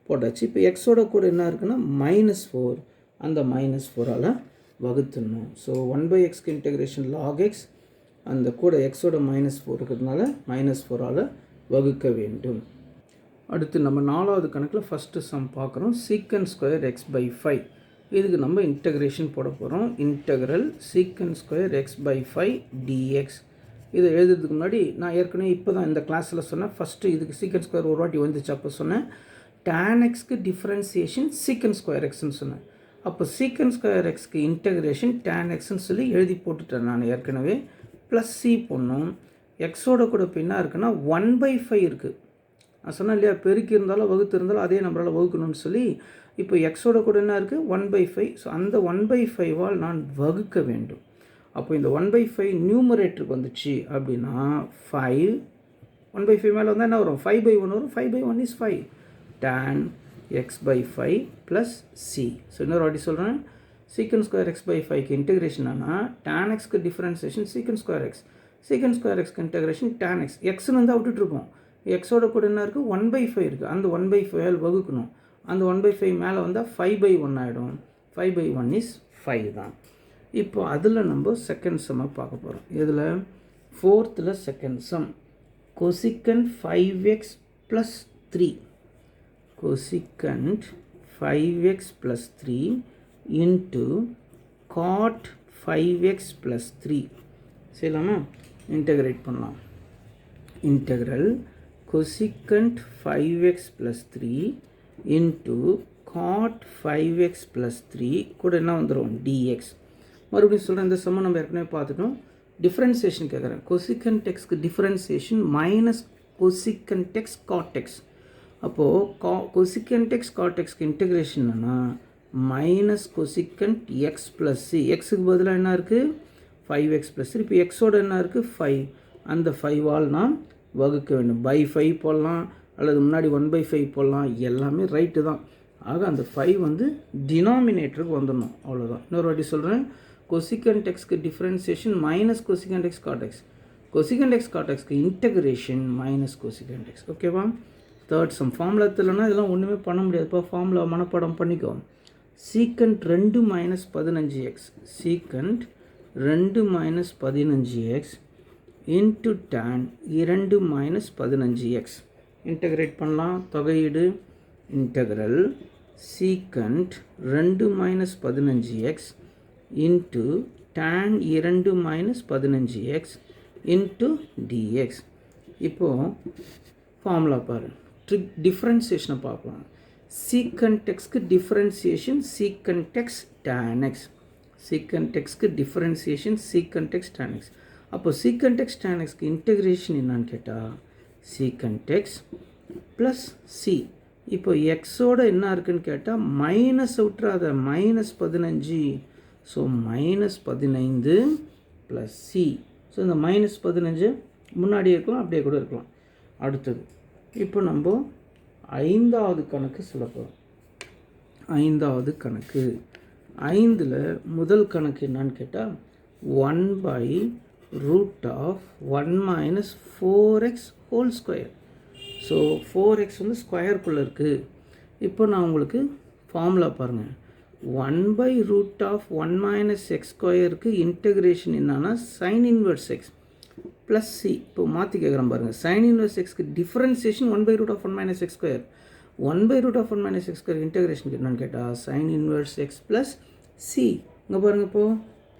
போட்டாச்சு. இப்போ எக்ஸோட கூட என்ன இருக்குன்னா -4, அந்த -4ஆல் வகுத்துடணும். ஸோ 1/xக்கு இன்டகிரேஷன் log x, அந்த கூட எக்ஸோட -4 இருக்கிறதுனால -4ஆல் வகுக்க வேண்டும். அடுத்து நம்ம 4வது கணக்கில் ஃபஸ்ட்டு சம் பார்க்குறோம். Secant square x/5. இதுக்கு நம்ம இன்டகிரேஷன் போட போகிறோம். Integral secant square x/5 dx. இதை எழுதுறதுக்கு முன்னாடி நான் ஏற்கனவே இப்போ தான் இந்த கிளாஸில் சொன்னேன். ஃபஸ்ட்டு இதுக்கு சீக்கண்ட் ஸ்கொயர் ஒரு வாட்டி வந்துச்சு. அப்போ சொன்னேன் tan xக்கு டிஃப்ரென்சியேஷன் சீக்கண்ட் ஸ்கொயர் எக்ஸ்ன்னு சொன்னேன். அப்போ சீக்கண்ட் ஸ்கொயர் எக்ஸ்க்கு இன்டகிரேஷன் tan xன்னு சொல்லி எழுதி போட்டுட்டேன் நான் ஏற்கனவே. ப்ளஸ் சி போடணும். எக்ஸோட கூட இப்போ என்ன இருக்குன்னா 1/5 இருக்குது. நான் சொன்னேன் இல்லையா பெருக்கி இருந்தாலும் வகுத்து இருந்தாலும் அதே நம்பரால் வகுக்கணும்னு சொல்லி. இப்போ எக்ஸோட கூட என்ன இருக்குது 1/5. ஸோ அந்த 1/5ஆல் நான் வகுக்க வேண்டும். அப்போ இந்த 1/5 நியூமரேட்டருக்கு வந்துச்சு அப்படின்னா 5 1/5 மேலே வந்தால் என்ன வரும் 5/1 வரும். 5/1 is 5 tan x/5 plus C. So இன்னொரு வாட்டி சொல்கிறேன். சீக்கண்ட் ஸ்கொயர் x/5க்கு இன்டகிரேஷன் ஆனால் tan xக்கு differentiation secant square x. Secant square எக்ஸ்க்கு இன்டகிரேஷன் tan x. எக்ஸ்னு வந்து விட்டுட்ருப்போம். எக்ஸோட கூட என்ன இருக்குது 1/5 இருக்குது. அந்த 1/5ஆல் வகுக்கணும். அந்த 1/5 மேலே வந்தால் 5/1 ஆகிடும். 5/1 is 5 தான். இப்போ அதில் நம்ம செகண்ட் சம்மை பார்க்க போகிறோம். இதில் 4th second sum cosecant 5x + 3. cosecant 5x + 3 into cot 5x + 3 செய்யலாமா? இன்டகிரேட் பண்ணலாம். Integral cosecant 5x + 3 into cot 5x + 3 கூட என்ன வந்துடும் dx. மறுபடியும் சொல்கிறேன், இந்த சம்ம நம்ம ஏற்கனவே பார்த்துட்டோம். டிஃப்ரென்சியேஷன் கேட்குறேன். cosecant xக்கு differentiation minus cosecant x cot x. அப்போது cosecant x cot xக்கு இன்டகிரேஷன் என்னன்னா மைனஸ் cosecant x + c. எக்ஸுக்கு பதிலாக என்ன இருக்குது 5x + 3. இப்போ எக்ஸோட என்ன இருக்குது 5. அந்த 5ஆல் நாம் வகுக்க வேண்டும். பை 5 போடலாம் அல்லது முன்னாடி 1/5 போடலாம். எல்லாமே ரைட்டு தான். ஆக அந்த 5 வந்து டினாமினேட்டருக்கு வந்துடணும். அவ்வளோதான். இன்னொரு வாட்டி சொல்கிறேன். cosecant xக்கு differentiation minus cosecant x cot x. cosecant x cot xக்கு இன்டகிரேஷன் மைனஸ் cosecant x. ஓகேவா? தேர்ட் சம் ஃபார்முலா தெரியலனா இதெல்லாம் ஒன்றுமே பண்ண முடியாதுப்பா. ஃபார்முலா மனப்பாடம் பண்ணிக்கோ. Secant 2 - 15x. Secant 2 - 15x into tan 2 - 15x. Integrate பண்ணலாம். தொகையீடு integral secant 2 - 15x into tan 2 - 15x into dx. இப்போது ஃபார்முலா பாரு. டிஃப்ரென்சியேஷனை பார்க்கலாம். சீக்கண்ட் எக்ஸ்க்கு differentiation secant x tan x. Secant எக்ஸ்க்கு differentiation secant x tan x. அப்போ சீக்கண்ட் எக்ஸ் tan xக்கு இன்டகிரேஷன் என்னான்னு கேட்டால் சீக்கண்ட் எக்ஸ் ப்ளஸ் சி. இப்போ எக்ஸோட என்ன இருக்குன்னு கேட்டால் மைனஸ் விட்டுறாத -15. So -15 plus C. ஸோ இந்த -15 முன்னாடி இருக்கலாம், அப்படியே கூட இருக்கலாம். அடுத்தது இப்போ நம்ம 5வது கணக்கு சொல்ல போகிறோம். 5வது கணக்கு 5ல் முதல் கணக்கு என்னான்னு கேட்டால் 1/√1 - 4x whole square. So 4x வந்து ஸ்கொயருக்குள்ளே இருக்குது. இப்போ நான் உங்களுக்கு ஃபார்முலா பாருங்கள். 1/√1 - x ஸ்கொயருக்கு இன்டகிரேஷன் என்னன்னா sin inverse x plus C. இப்போ மாற்றி கேட்குறேன் பாருங்கள். sin inverse xக்கு differentiation 1/√1 - x square. 1/√1 - x square integration என்னன்னு கேட்டால் sin inverse x plus C. இங்கே பாருங்கள். இப்போது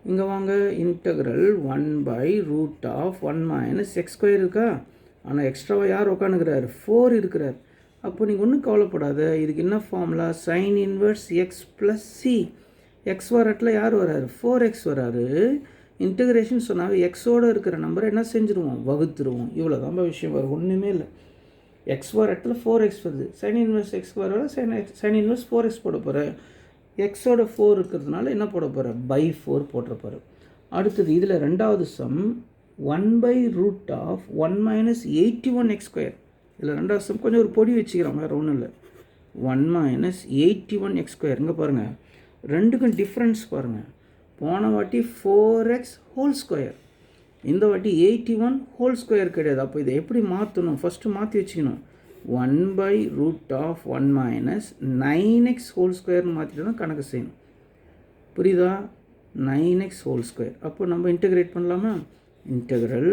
இங்கே வாங்க. இன்டகிரல் 1/√1 - x ஸ்கொயர் இருக்கா? ஆனால் எக்ஸ்ட்ராவாக யார் உட்காந்துக்கிறார் 4 இருக்கிறார். அப்போ நீங்கள் ஒன்றும் கவலைப்படாத. இதுக்கு என்ன formula sin inverse x plus C. X வரட்டில் யார் வராரு 4x வராரு. இன்டகிரேஷன் சொன்னாவே எக்ஸோடு இருக்கிற நம்பரை என்ன செஞ்சுருவோம், வகுத்துருவோம். இவ்வளோ தான் விஷயம், வரும் ஒன்றுமே இல்லை. எக்ஸ் வர இடத்துல 4x வருது, சைன் இன்வெர்ஸ் எக்ஸ் வர சைன் இன்வெர்ஸ் 4x போட போகிறேன். எக்ஸோட 4 இருக்கிறதுனால என்ன போட போகிறேன், பை 4 போட்டுற போகிறேன். அடுத்தது இதில் ரெண்டாவது சம் 1/√1 - 81x². இதில் ரெண்டாவது சம் கொஞ்சம் ஒரு பொடி வச்சுக்கிறோம், வேறு ஒன்றும் இல்லை. 1 - 81x². இங்கே பாருங்கள், ரெண்டுக்கும் டிஃப்ரென்ஸ் பாருங்கள். போன வாட்டி 4x², இந்த வாட்டி 81² கிடையாது. அப்போ இதை எப்படி மாற்றணும், ஃபஸ்ட்டு மாற்றி வச்சுக்கணும். 1/√1 - 9x² மாற்றிட்டு தான் கணக்கு செய்யணும். புரியுதா, 9x². அப்போ நம்ம இன்டகிரேட் பண்ணலாமா, இன்டகிரல்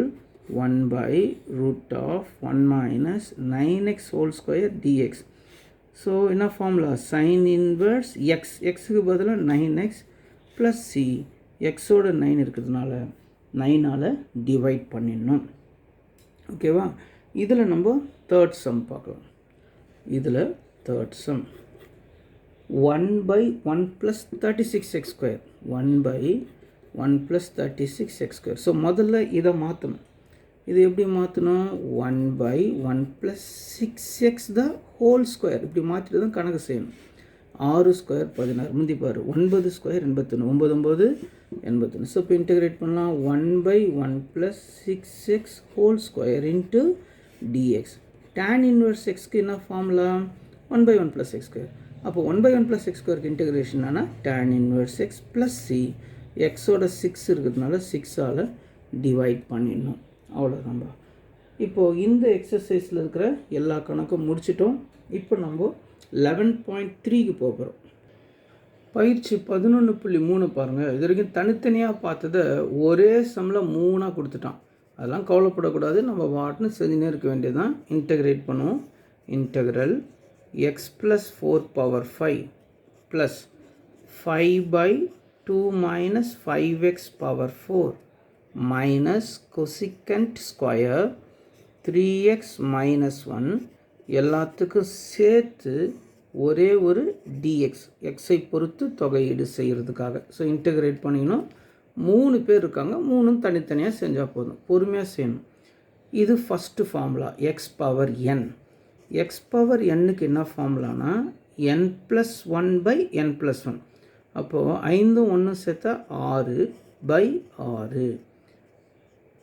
1/√1 - 9x² dx. ஸோ என்ன ஃபார்முலா, சைன் இன்வெர்ஸ் எக்ஸ், எக்ஸுக்கு பதிலாக 9x ப்ளஸ் சி, எக்ஸோட 9 இருக்கிறதுனால 9ஆல் டிவைட் பண்ணிடணும். ஓகேவா, இதில் நம்ம தேர்ட் சம் பார்க்கலாம். இதில் third sum 1/1 + 36x². 1/1 + 36x². So முதல்ல இதை மாற்றணும். இது எப்படி மாற்றணும், 1/1 + 6x² இப்படி மாற்றிட்டு தான் கணக்கு செய்யணும். 6² 16, முந்தி பாரு 9² 81, 9 81. ஸோ இப்போ இன்டகிரேட் பண்ணலாம். 1/1 + 6x² into dx. tan inverse எக்ஸ்க்கு என்ன ஃபார்முலா, 1/1 + x². அப்போ 1/1 + x² இன்டகிரேஷன் ஆனால் tan inverse X plus C, எக்ஸோட 6 இருக்கிறதுனால 6ஆல் டிவைட் பண்ணிடணும். அவ்வளோதான்பா. இப்போது இந்த எக்ஸசைஸில் இருக்கிற எல்லா கணக்கும் முடிச்சிட்டோம். இப்போ நம்ம 11.3க்கு போகிறோம். பயிற்சி 11.3 பாருங்கள். இது வரைக்கும் தனித்தனியாக பார்த்ததை ஒரே சம்மில் 3ஆக கொடுத்துட்டான். அதெல்லாம் கவலைப்படக்கூடாது, நம்ம வாட்னு செஞ்சுனே இருக்க வேண்டியதுதான். இன்டகிரேட் பண்ணுவோம். Integral x + 4/5 plus 5/2 - 5x⁴ minus cosecant square 3x - 1 எல்லாத்துக்கும் சேர்த்து ஒரே ஒரு dx, எக்ஸை பொறுத்து தொகையீடு செய்கிறதுக்காக. ஸோ இன்டகிரேட் பண்ணிக்கணும். 3 பேர் இருக்காங்க, 3ம் தனித்தனியாக செஞ்சால் போதும், பொறுமையாக செய்யணும். இது ஃபஸ்ட்டு ஃபார்முலா x⁴n. x⁴nக்கு என்ன ஃபார்முலானா n+1/n+1. அப்போது 5ம் 1ம் சேர்த்தா 6/6.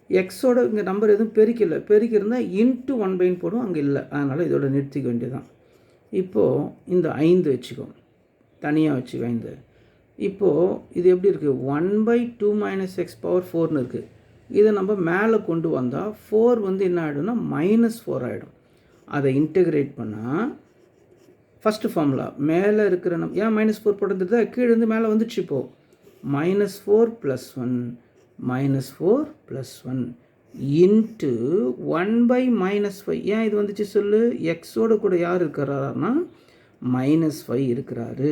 எக்ஸோட இங்கே நம்பர் எதுவும் பெருக்கிருந்தால் இன்ட்டு 1/n போடும், அங்கே இல்லை, அதனால் இதோட நிறுத்திக்க வேண்டியதான். இப்போது இந்த 5 வச்சுக்கோ, தனியாக வச்சுக்கோ 5. இப்போது இது எப்படி இருக்குது, 1/2 - x⁴ இருக்குது. இதை நம்ம மேலே கொண்டு வந்தால் 4 வந்து என்ன ஆகிடும்னா -4 ஆகிடும். அதை இன்டகிரேட் பண்ணால் ஃபஸ்ட்டு ஃபார்முலா மேலே இருக்கிற ஏன் -4 போட்டது, கீழே இருந்து மேலே வந்துடுச்சு. இப்போது -4 + 1 -4 + 1 இன்ட்டு 1/-5. ஏன் இது வந்துச்சு சொல்லு, எக்ஸோட கூட யார் இருக்கிறாருன்னா -5 இருக்கிறாரு.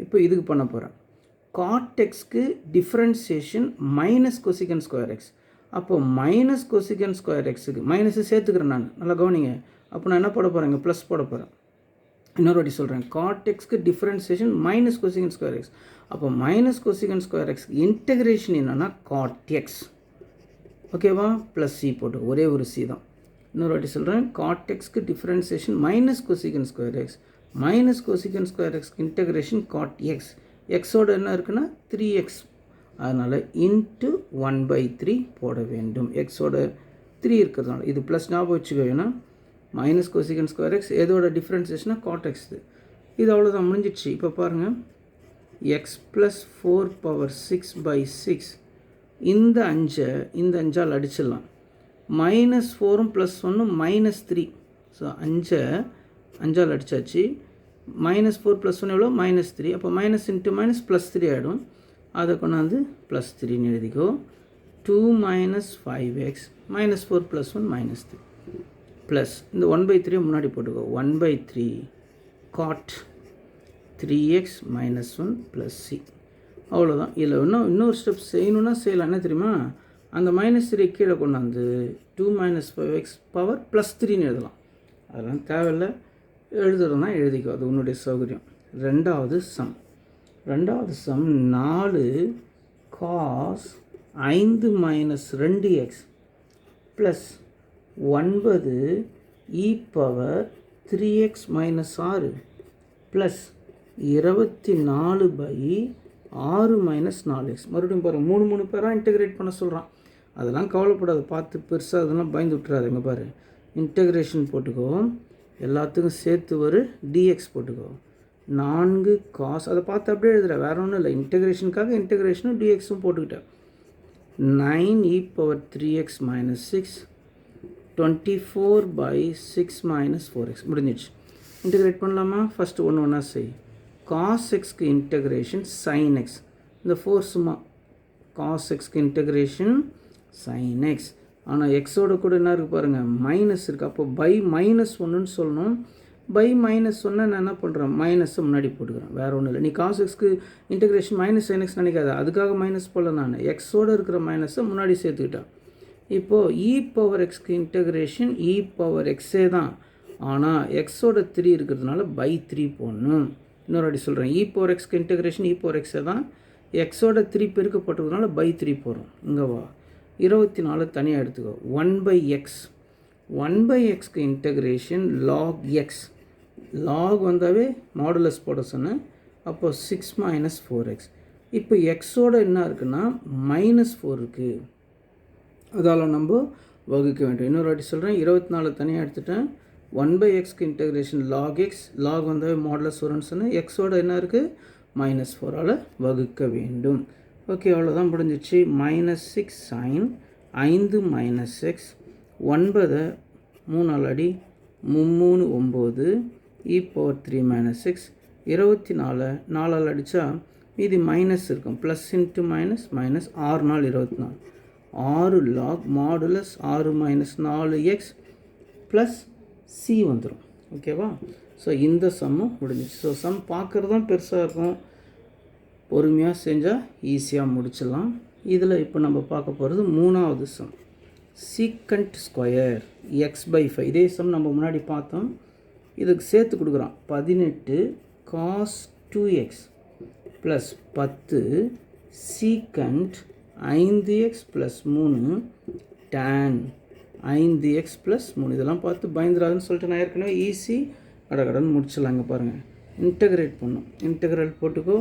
இப்போ இதுக்கு பண்ண போகிறேன். காட் எக்ஸ்க்கு differentiation minus cosecant square x. அப்போ மைனஸ் கொசிகன் ஸ்கொயர் எக்ஸுக்கு மைனஸை சேர்த்துக்கிறேன் நான், நல்லா கவனிங்க. அப்போ நான் என்ன போட போகிறேங்க, ப்ளஸ் போட போகிறேன். இன்னொரு வாட்டி சொல்கிறேன், காட் எக்ஸ்க்கு differentiation minus cosecant square x. அப்போ minus cosecant square x integration என்னென்னா காட் எக்ஸ். ஓகேவா, ப்ளஸ் சி போட்டு ஒரே ஒரு சி தான். இன்னொரு வாட்டி சொல்கிறேன், காட் எக்ஸ்க்கு differentiation minus cosecant square x, minus cosecant square x integration cot x. எக்ஸோட என்ன இருக்குன்னா 3x, அதனால் இன்ட்டு 1/3 போட வேண்டும். எக்ஸோட 3 இருக்கிறதுனால இது ப்ளஸ் ஞாபகம் வச்சுக்கோ. ஏன்னா மைனஸ் கொசிகன் ஸ்கொயர் எக்ஸ் எதோட டிஃப்ரென்சியேஷனாக காட் எக்ஸ். இது அவ்வளோதான், முடிஞ்சிடுச்சு. இப்போ பாருங்கள், x + 4/6/6 இந்த 5ஆல் அடிச்சிடலாம். -4ம் +1ம் -3. ஸோ 5ஆல் அடித்தாச்சு. -4 + 1 எவ்வளோ, -3. அப்போ மைனஸ் இன்ட்டு மைனஸ் +3 ஆகிடும். அதை கொண்டாந்து +3ன்னு எழுதிக்கோ. 2 - 5x -4 + 1 -3 ப்ளஸ் இந்த 1/3 முன்னாடி போட்டுக்கோ. 1/3 காட் 3x - 1 + c. அவ்வளோதான். இதில் இன்னொரு ஸ்டெப் செய்யணுன்னா செய்யலாம். என்ன தெரியுமா, அந்த -3 கீழே கொண்டாந்து 2 - 5x பவர் +3ன்னு எழுதலாம். அதெல்லாம் தேவையில்லை, எழுதுறதுனா எழுதிக்கோ, அது உன்னுடைய சௌகரியம். ரெண்டாவது sum 4 cos 5 minus 2x plus 9 e power 3x minus 6 plus 24 by 6 minus 4x. மறுபடியும் பாருங்கள், மூணு பேராக இன்டெகிரேட் பண்ண சொல்கிறான். அதெல்லாம் கவலைப்படாது, பார்த்து பெருசாக அதெல்லாம் பயந்து விட்டுறாது. இங்கே பாரு, இன்டெகிரேஷன் போட்டுக்கோ, எல்லாத்துக்கும் சேர்த்து ஒரு dx போட்டுக்கோ. 4 காஸ், அதை பார்த்து அப்படியே எழுதுகிற, வேறு ஒன்றும் இல்லை. இன்டெகிரேஷனுக்காக இன்டெகிரேஷனும் dxும் போட்டுக்கிட்டேன். 9 e power 3x minus 6 24 by 6 minus 4x. முடிஞ்சிடுச்சு. இன்டெகிரேட் பண்ணலாமா? ஃபஸ்ட்டு ஒன்றா செய். காஸ் எக்ஸ்க்கு இன்டெகிரேஷன் சைன் எக்ஸ், இந்த 4 சும்மா காஸ் எக்ஸ்க்கு இன்டெகிரேஷன் சைன் எக்ஸ். ஆனால் எக்ஸோட கூட என்ன இருக்குது பாருங்கள், மைனஸ் இருக்குது. அப்போ பை மைனஸ் ஒன்றுன்னு சொல்லணும். பை மைனஸ் ஒன்று நான் என்ன பண்ணுறேன், மைனஸை முன்னாடி போட்டுக்கிறேன், வேறு ஒன்றும் இல்லை. நீ காஸ் எக்ஸ்க்கு இன்டெகிரேஷன் மைனஸ் சைன் எக்ஸ் நினைக்காத, அதுக்காக மைனஸ் போல நான் எக்ஸோடு இருக்கிற மைனஸை முன்னாடி சேர்த்துக்கிட்டேன். இப்போது e power எக்ஸ்க்கு integration e power எக்ஸே தான், ஆனால் எக்ஸோட 3 இருக்கிறதுனால பை 3 போடணும். இன்னொரு வாட்டி சொல்கிறேன், e power எக்ஸ்க்கு integration e power எக்ஸே தான், எக்ஸோட 3 பெருக்கப்பட்டதுனால பை 3 போடுறோம். இங்கே வா, 24 தனியாக எடுத்துக்கோ. 1 பை எக்ஸ், 1 பை எக்ஸ்க்கு இன்டெகிரேஷன் லாக் எக்ஸ், லாக் வந்தாவே மாடுலஸ் போட சொன்னேன். அப்போ 6 மைனஸ் 4x. இப்போ எக்ஸோட என்ன இருக்குன்னா -4 இருக்குது, அதால் நம்ம வகுக்க வேண்டும். இன்னொரு வாட்டி சொல்கிறேன், 24 தனியாக எடுத்துட்டேன். 1 பை எக்ஸ்க்கு இன்டெகிரேஷன் லாக் எக்ஸ், லாக் வந்தாவே மாடுலஸ் வரும்னு சொன்னேன். எக்ஸோட என்ன இருக்குது, -4ஆல் வகுக்க வேண்டும். ஓகே, அவ்வளோதான் முடிஞ்சிச்சு. -6 சைன் 5 மைனஸ் எக்ஸ், 9 3 அடி 3 9 e பவர் 3 மைனஸ் 6, 24 4 அடித்தா இது மைனஸ் இருக்கும், ப்ளஸ் இன்ட்டு மைனஸ் மைனஸ் 6 நாள் 24, 6 lock modulus 6 minus 4x plus C வந்துடும். ஓகேவா? ஸோ இந்த சம்மும் முடிஞ்சிச்சு. ஸோ சம் பார்க்குறது தான் பெருசாக இருக்கும், பொறுமையாக செஞ்சால் ஈஸியாக முடிச்சிடலாம். இதில் இப்போ நம்ம பார்க்க போகிறது 3வது சம், சீக்கண்ட் ஸ்கொயர் x/5. இதே சம் நம்ம முன்னாடி பார்த்தோம், இதுக்கு சேர்த்து கொடுக்குறான். 18 cos 2x plus 10 secant 5x plus 3 tan 5x plus 3. இதெல்லாம் பார்த்து பயந்துராதுன்னு சொல்லிட்டு நான் ஏற்கனவே ஈஸி கடகடன்னு முடிச்சிடலாங்க. பாருங்கள், இன்டெகிரேட் பண்ணும், இன்டெகிரல் போட்டுக்கோ,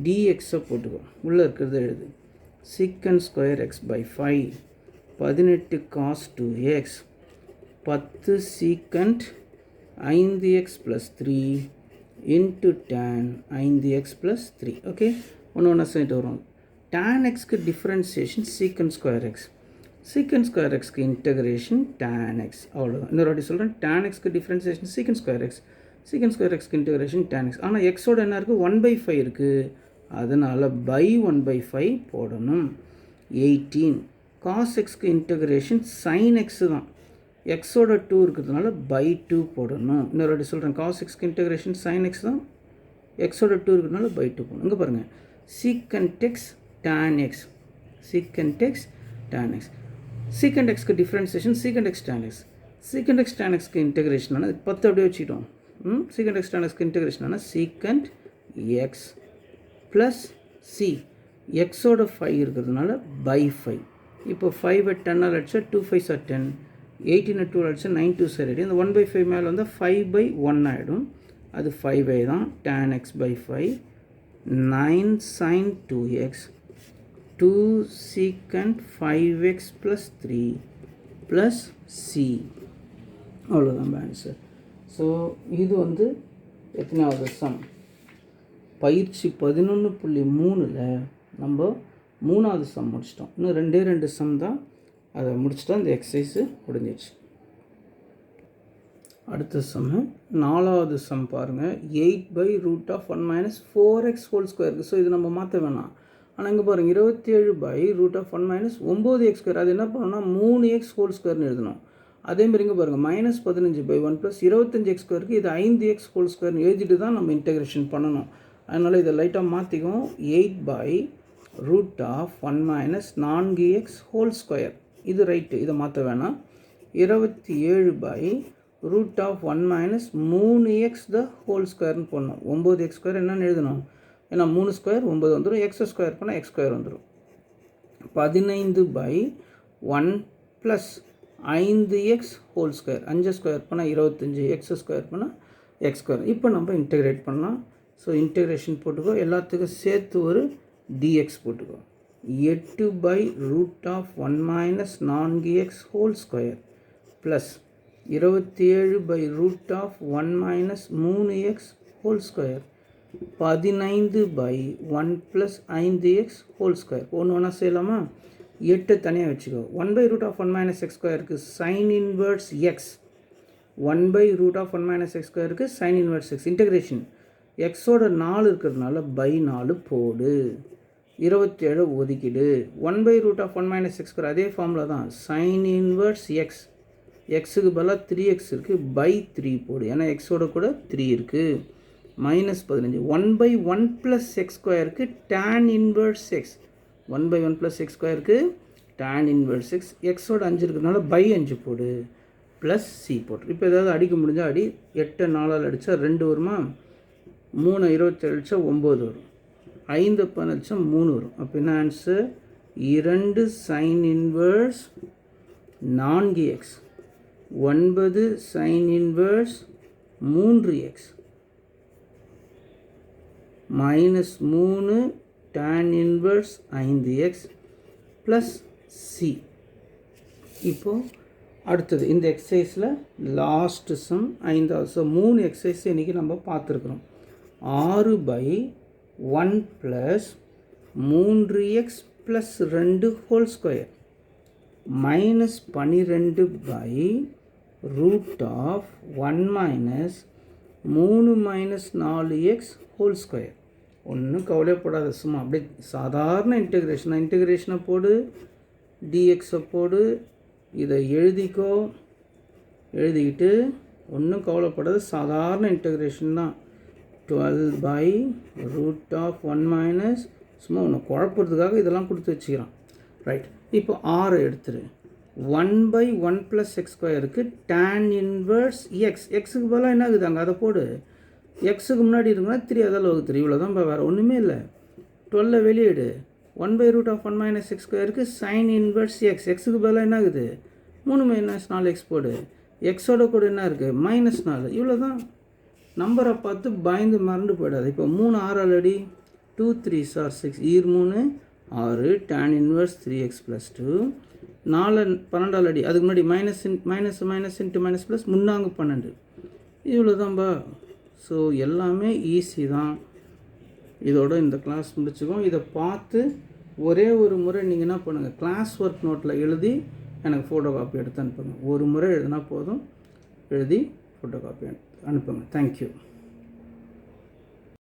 dxஐ போட்டுக்கோ, உள்ளே இருக்கிறத எழுது. Secant square x/5, 18 cos 2x, 10 secant 5x plus 3 into tan 5x plus 3. Okay, ஒன்று செஞ்சுட்டு வரும். tan xக்கு differentiation secant square x, secant square எக்ஸ்க்கு இன்டெகிரேஷன் tan x. அவ்வளோதான். இன்னொரு வாட்டி சொல்கிறேன், tan xக்கு differentiation secant square x, secant square எக்ஸ்க்கு இன்டெகிரேஷன் tan x. ஆனால் எக்ஸோட என்ன இருக்குது, 1/5 இருக்குது, அதனால் பை 1/5 போடணும். 18 cos xக்கு இன்டெகிரேஷன் sin x தான், எக்ஸோட 2 இருக்கிறதுனால பை 2 போடணும். இன்னொரு வாட்டி சொல்கிறேன், cos xக்கு இன்டெகிரேஷன் sin x தான், எக்ஸோட 2 இருக்கிறதுனால பை 2 போடணும். இங்கே பாருங்கள், secant x tan x, secant x tan x, secant xக்கு differentiation secant x tan x, secant x tan xக்கு இன்டெகிரேஷன் ஆனால் 10 அப்படியே வச்சுக்கிட்டோம். சீக்கண்ட் x tan xக்கு இன்டெகிரேஷன் ஆனால் சீக்கண்ட் x ப்ளஸ் சி, எக்ஸோட 5 இருக்கிறதுனால பை 5. இப்போ 5 10 அடிச்சா 2 5 10, 18 2 அடிச்சா 9 2 சரி. இந்த 1/5 மேலே வந்தால் 5/1 ஆகிடும், அது 5 தான். tan x/5 9 sin 2x 2 secant 5x plus 3 plus C. அவ்வளோதான் ஆன்சர். ஸோ இது வந்து எத்தனாவது சம், பயிற்சி 11.3ல் நம்ம 3வது சம் முடிச்சிட்டோம். இன்னும் 2 சம் தான், அதை முடிச்சுட்டா இந்த எக்ஸசைஸு முடிஞ்சிடுச்சு. அடுத்த சம்மு 4வது சம் பாருங்கள், 8/√(1 - 4x ஹோல் ஸ்கொயருக்கு. ஸோ இது நம்ம மாற்ற வேணாம். ஆனால் இங்கே பாருங்கள், 27/√(1 - 9x². அது என்ன பண்ணணும்னா 3x ஹோல் ஸ்கொயர்னு எழுதணும். அதேமாதிரி இங்கே பாருங்கள், -15/1 + 25x², இது 5x ஹோல் ஸ்கொயர்னு எழுதிட்டு தான் நம்ம இன்டெகிரேஷன் பண்ணணும். அதனால் இதை லைட்டாக மாற்றிக்கும். 8/√(1 - 4x ஹோல் ஸ்கொயர், இது ரைட்டு, இதை மாற்ற வேணாம். 27/√(1 - 3x த ஹோல் ஸ்கொயர்னு போடணும். 9x² என்னென்னு எழுதணும், ஏன்னா 3 ஸ்கொயர் 9 வந்துடும், x² பண்ணால் x² வந்துடும். 15/1 plus 5x whole square, 5 square பண்ணால் 25, எக்ஸ் ஸ்கொயர் பண்ணால் எக்ஸ் ஸ்கொயர். இப்போ நம்ம இன்டெகிரேட் பண்ணலாம். ஸோ இன்டெகிரேஷன் போட்டுக்கோ, எல்லாத்துக்கும் சேர்த்து ஒரு dx போட்டுக்கோ. 8/√1 - 4x whole square plus 27/√1 - 3x whole square 15/1 plus 5x whole square. ஒன்று ஒன்றா செய்யலாமா? 8 தனியாக வச்சுக்கோ. 1/√1 - x ஸ்கொயருக்கு சைன் இன்வர்ஸ் எக்ஸ், 1/√1 - x ஸ்கொயருக்கு சைன் இன்வர்ஸ் எக்ஸ். இன்டெகிரேஷன் எக்ஸோட 4 இருக்கிறதுனால பை 4 போடு, 27 ஒதுக்கிடு. 1/√1 - x ஸ்கொயர் அதே ஃபார்மில் தான், சைன் இன்வர்ஸ் எக்ஸ், எக்ஸுக்கு பதிலாக 3x இருக்குது, பை 3 போடு, ஏன்னா எக்ஸோட கூட 3 இருக்குது. -15 1/1 ப்ளஸ் எக்ஸ் ஸ்கொயருக்கு tan inverse x, 1/1 plus x ஸ்கொயருக்கு tan இன்வர்ஸ் எக்ஸ், எக்ஸோட 5 இருக்கிறதுனால பை 5 போடு, ப்ளஸ் சி போட்டு. இப்போ ஏதாவது அடிக்க முடிஞ்சால் அடி. 8 4ஆல் அடித்தா 2 வருமா? 3 27 அடித்தா 9 வரும். 5 15 அடித்தா 3 வரும். அப்போ என்ன answer? 2 sine inverse 4x, 9 sine inverse 3x, -3 tan inverse 5x plus C. இப்போது அடுத்தது இந்த எக்ஸசைஸில் லாஸ்ட் சம் 5வது. ஸோ 3 எக்ஸசைஸ் இன்றைக்கி நம்ம பார்த்துருக்குறோம். 6/1 plus 3x plus 2 whole square -12/√1 - 3 - 4x whole square. ஒன்றும் கவலைப்படாத, சும்மா அப்படியே சாதாரண இன்டெகிரேஷனை போடு, டிஎக்ஸை போடு, இதை எழுதிக்கோ. எழுதிக்கிட்டு ஒன்றும் கவலைப்படாத, சாதாரண இன்டெகிரேஷன் தான். 12/√1 சும்மா ஒன்று குழப்பறதுக்காக இதெல்லாம் கொடுத்து வச்சுக்கிறான். ரைட், இப்போ 6 எடுத்துரு. 1/1 ப்ளஸ் எக்ஸ் ஸ்கொயருக்கு tan இன்வர்ஸ் எக்ஸ், எக்ஸுக்கு பதிலாக என்ன ஆகுது அங்கே அதை போடு. எக்ஸுக்கு முன்னாடி இருக்குன்னா 3 அதால் வகுத்துரு, இவ்வளோ தான். வேறு ஒன்றுமே இல்லை. 12 வெளியிடு. 1/√1 - x ஸ்கொயருக்கு சைன் இன்வர்ஸ் எக்ஸ், எக்ஸுக்கு பதிலாக என்ன ஆகுது? 3 - 4x போடு. எக்ஸோட கூட என்ன இருக்குது? -4. இவ்வளோ தான். நம்பரை பார்த்து பயந்து மறந்து போயிடாது. இப்போ 3 6 அடி. 2 3s are 6, 3 6 tan inverse 3x plus 2. 4 12 அடி. அதுக்கு முன்னாடி மைனஸ் இன்ட்டு மைனஸ் ப்ளஸ் 3 12. இவ்வளோ தான்பா. ஸோ எல்லாமே ஈஸி தான். இதோட இந்த கிளாஸ் முடிச்சுக்கோம். இதை பார்த்து ஒரே ஒரு முறை நீங்கள் என்ன பண்ணுங்கள், கிளாஸ் ஒர்க் நோட்டில் எழுதி எனக்கு ஃபோட்டோ காப்பி எடுத்து அனுப்புங்க. ஒரு முறை எழுதினா போதும், எழுதி ஃபோட்டோ காப்பி அனுப்புங்க. தேங்க்யூ.